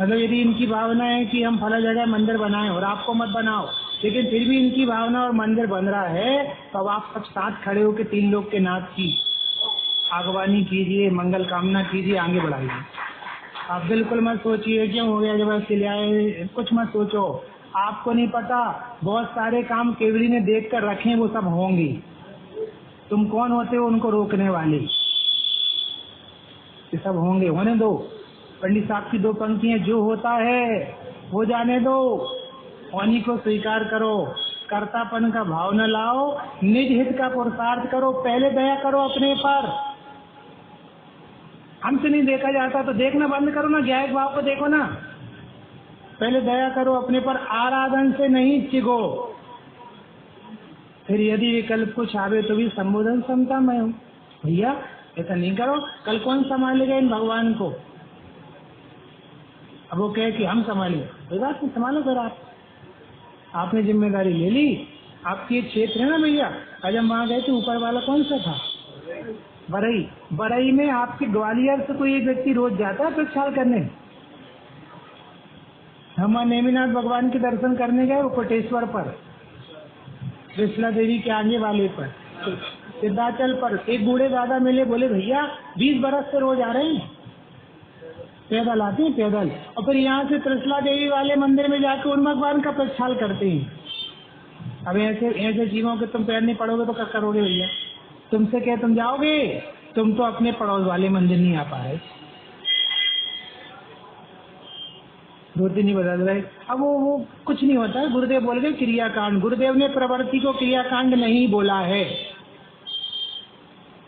मतलब यदि इनकी भावना है कि हम फला जगह मंदिर बनाएं और आपको मत बनाओ, लेकिन फिर भी इनकी भावना और मंदिर बन रहा है, तो अब आप सब साथ खड़े होकर तीन लोग के नाथ की आगवानी कीजिए, मंगल कामना कीजिए, आगे बढ़ाइए। आप बिल्कुल मत सोचिए क्यों हो गया जबरदस्ती ले आए, कुछ मत सोचो। आपको नहीं पता बहुत सारे काम केवड़ी ने देख कर रखे, वो सब होंगे। तुम कौन होते हो उनको रोकने वाले? ये सब होंगे, होने दो। पंडित साहब की दो पंक्तियां, जो होता है वो जाने दो, होनी को स्वीकार करो, कर्तापन का भाव न लाओ, निज हित का पुरुषार्थ करो, पहले दया करो अपने पर। हमसे नहीं देखा जाता तो देखना बंद करो ना, ज्ञायक भाव को देखो ना। पहले दया करो अपने पर, आराधन से नहीं चिगो। फिर यदि विकल्प कुछ आवे तो भी संबोधन क्षमता में हूँ। भैया ऐसा नहीं करो, कल कौन संभालेगा इन भगवान को? अब वो कहे कि हम संभालेंगे, कोई बात नहीं, संभालो फिर आप। आपने जिम्मेदारी ले ली, आपकी एक क्षेत्र है ना भैया। आज हम वहाँ गए थे, ऊपर वाला कौन सा था? बरई में आपके ग्वालियर से कोई एक व्यक्ति रोज जाता है प्रक्षाल करने। हम नेमिनाथ भगवान के दर्शन करने गए, वो कोटेश्वर पर, विश्ला देवी के आगे वाले पर, सिद्धाचल पर। एक बूढ़े दादा मिले, बोले भैया 20 बरस से रोज आ रहे हैं, पैदल आते हैं पैदल, और फिर यहाँ से त्रिशला देवी वाले मंदिर में जाकर उन भगवान का प्रक्षाल करते हैं। अब ऐसे जीवों के तुम पैर नहीं पड़ोगे तो क्या करोगे भैया? तुमसे क्या तुम जाओगे? तुम तो अपने पड़ोस वाले मंदिर नहीं आ पा रहे, धोती नहीं बदल रहे। अब वो कुछ नहीं होता है। गुरुदेव बोल गए क्रियाकांड। गुरुदेव ने प्रवृत्ति को क्रियाकांड नहीं बोला है।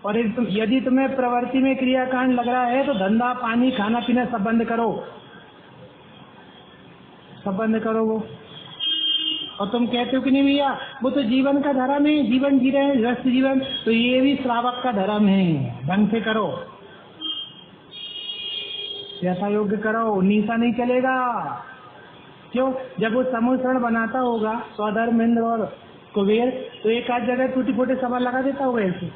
और यदि तुम्हें प्रवृत्ति में क्रियाकांड लग रहा है तो धंधा पानी खाना पीना सब बंद करो, सब बंद करो वो। और तुम कहते हो कि नहीं भैया वो तो जीवन का धर्म है, जीवन जी रहे हैं व्यस्त जीवन, तो ये भी श्रावक का धर्म है। ढंग से करो, जैसा योग्य करो, नीसा नहीं चलेगा। क्यों? जब वो समूह बनाता होगा स्वधर्म इंद्र और कुबेर, तो एक आध जगह टूटी फूटी सभा लगा देता होगा ऐसे।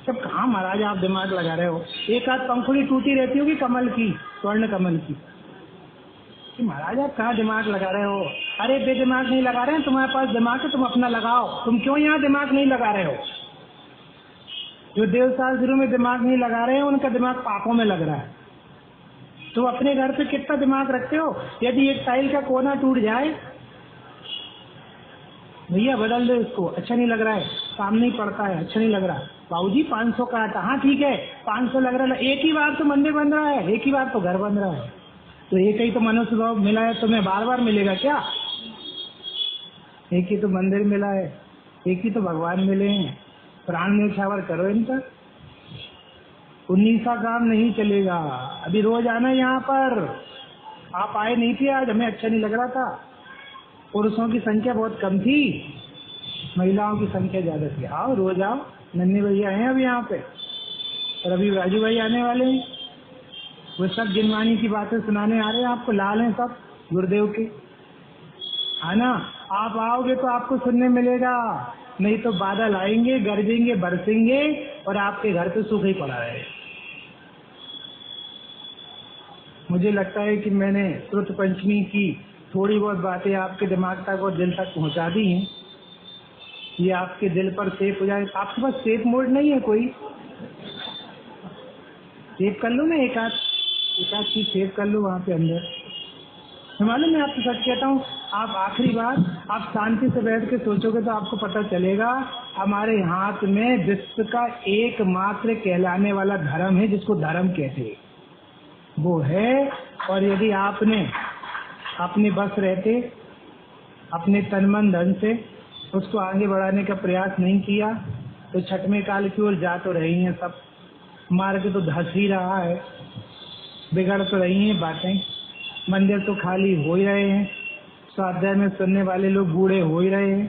सब कहाँ महाराज आप दिमाग लगा रहे हो? एक आध पंखुड़ी टूटी रहती होगी कमल की, स्वर्ण कमल की। महाराज आप कहाँ दिमाग लगा रहे हो? अरे बेदिमाग नहीं लगा रहे हैं, तुम्हारे पास दिमाग है, तुम अपना लगाओ। तुम क्यों यहाँ दिमाग नहीं लगा रहे हो? जो देवशास्त्रों में दिमाग नहीं लगा रहे हैं उनका दिमाग पापों में लग रहा है। तुम अपने घर पे कितना दिमाग रखते हो? यदि एक टाइल का कोना टूट जाए, भैया बदल दो इसको, अच्छा नहीं लग रहा है, काम नहीं पड़ता है, अच्छा नहीं लग रहा। बाबूजी 500 का आता, हाँ ठीक है 500 लग रहा है। एक ही बार तो मंदिर बन रहा है, एक ही बार तो घर बन रहा है, तो एक ही तो मनुष्य भाव मिला है, तुम्हें बार बार मिलेगा क्या? एक ही तो मंदिर मिला है, एक ही तो भगवान मिले हैं। प्राण न्यौछावर करो इनका, 19 काम नहीं चलेगा। अभी रोज आना यहाँ पर। आप आए नहीं थे आज, हमें अच्छा नहीं लग रहा था। पुरुषों की संख्या बहुत कम थी, महिलाओं की संख्या ज्यादा थी। आओ रोज आओ, नन्हे भैया हैं अभी यहाँ पे, और अभी राजू भाई आने वाले हैं। वो सब जिनवानी की बातें सुनाने आ रहे हैं आपको, लाल हैं सब गुरुदेव के, है ना? आप आओगे तो आपको सुनने मिलेगा, नहीं तो बादल आएंगे, गरजेंगे, बरसेंगे और आपके घर पे सूखा ही पड़ा रहेगा। मुझे लगता है कि मैंने श्रुत पंचमी की थोड़ी बहुत बातें आपके दिमाग तक और दिल तक पहुंचा दी हैं। ये आपके दिल पर सेव हो जाए। आपके पास सेव मोड नहीं है कोई? सेव कर लो ना, एक आध चीज सेव कर लो वहाँ पे अंदर। मालूम मैं आपको सच कहता हूँ, आप आखिरी बात, आप शांति से बैठ के सोचोगे तो आपको पता चलेगा हमारे हाथ में विश्व का एकमात्र कहलाने वाला धर्म है जिसको धर्म कहते हैं, वो है। और यदि आपने अपने बस रहते अपने तन मन धन से उसको आगे बढ़ाने का प्रयास नहीं किया तो छठवें काल की ओर जा तो रही हैं सब, मार्ग तो धस ही रहा है, बिगड़ तो रही हैं बातें, मंदिर तो खाली हो ही रहे हैं, स्वाध्याय में सुनने वाले लोग बूढ़े हो ही रहे हैं,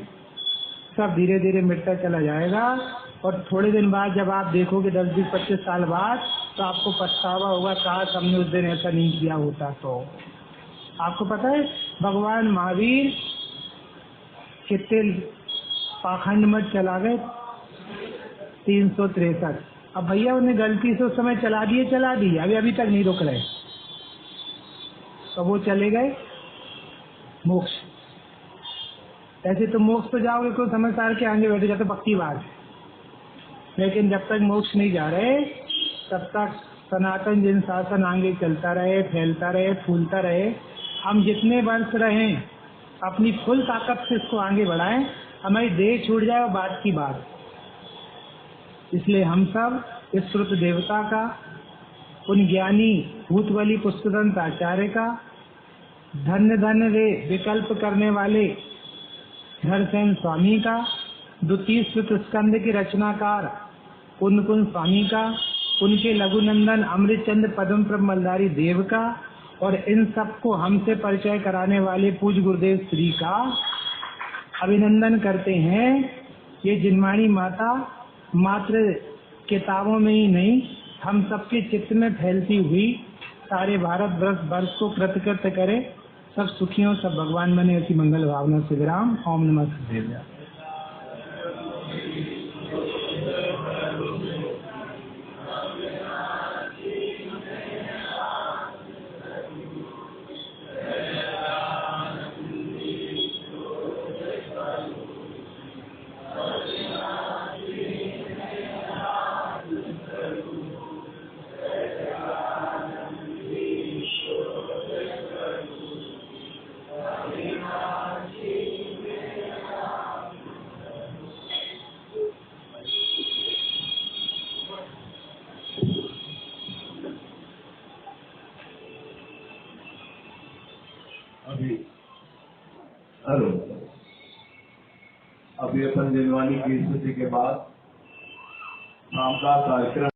सब धीरे धीरे मिटता चला जाएगा। और थोड़े दिन बाद जब आप देखोगे 10-20-25 साल बाद तो आपको पछतावा होगा, काश हमने उस दिन ऐसा नहीं किया होता। तो आपको पता है भगवान महावीर कितने पाखंड मत चला गए, 363। अब भैया उन्हें गलती से उस समय चला दिए, अभी तक नहीं रुक रहे, तो वो चले गए मोक्ष। ऐसे तो मोक्ष तो जाओगे कोई समझदार के आगे बैठे जाते पक्की बात है, लेकिन जब तक मोक्ष नहीं जा रहे तब तक सनातन जिन शासन आगे चलता रहे, फैलता रहे, फूलता रहे। हम जितने वर्ष रहे अपनी फुल ताकत से इसको आगे बढ़ाएं, हमारी देह छूट जाए वो बात की बात। इसलिए हम सब इस श्रुत देवता का, उन ज्ञानी भूतबली पुष्पदंत आचार्य का, धन्य धन्य वे विकल्प करने वाले धरसेन स्वामी का, द्वितीय श्रुत स्कंद के रचनाकार कुंद कुंद स्वामी का, उनके लघुनंदन अमृतचंद्र पद्म प्रभ मलदारी देव का, और इन सबको हमसे परिचय कराने वाले पूज्य गुरुदेव श्री का अभिनंदन करते हैं। ये जिनवाणी माता मात्र किताबों में ही नहीं, हम सबके चित्त में फैलती हुई सारे भारत वर्ष को कृतकृत्य करे। सब सुखियों, सब भगवान बने, ऐसी मंगल भावना से विराम। ओम नमः शिवाय। अभी अपन जिनवानी की स्थिति के बाद शाम का कार्यक्रम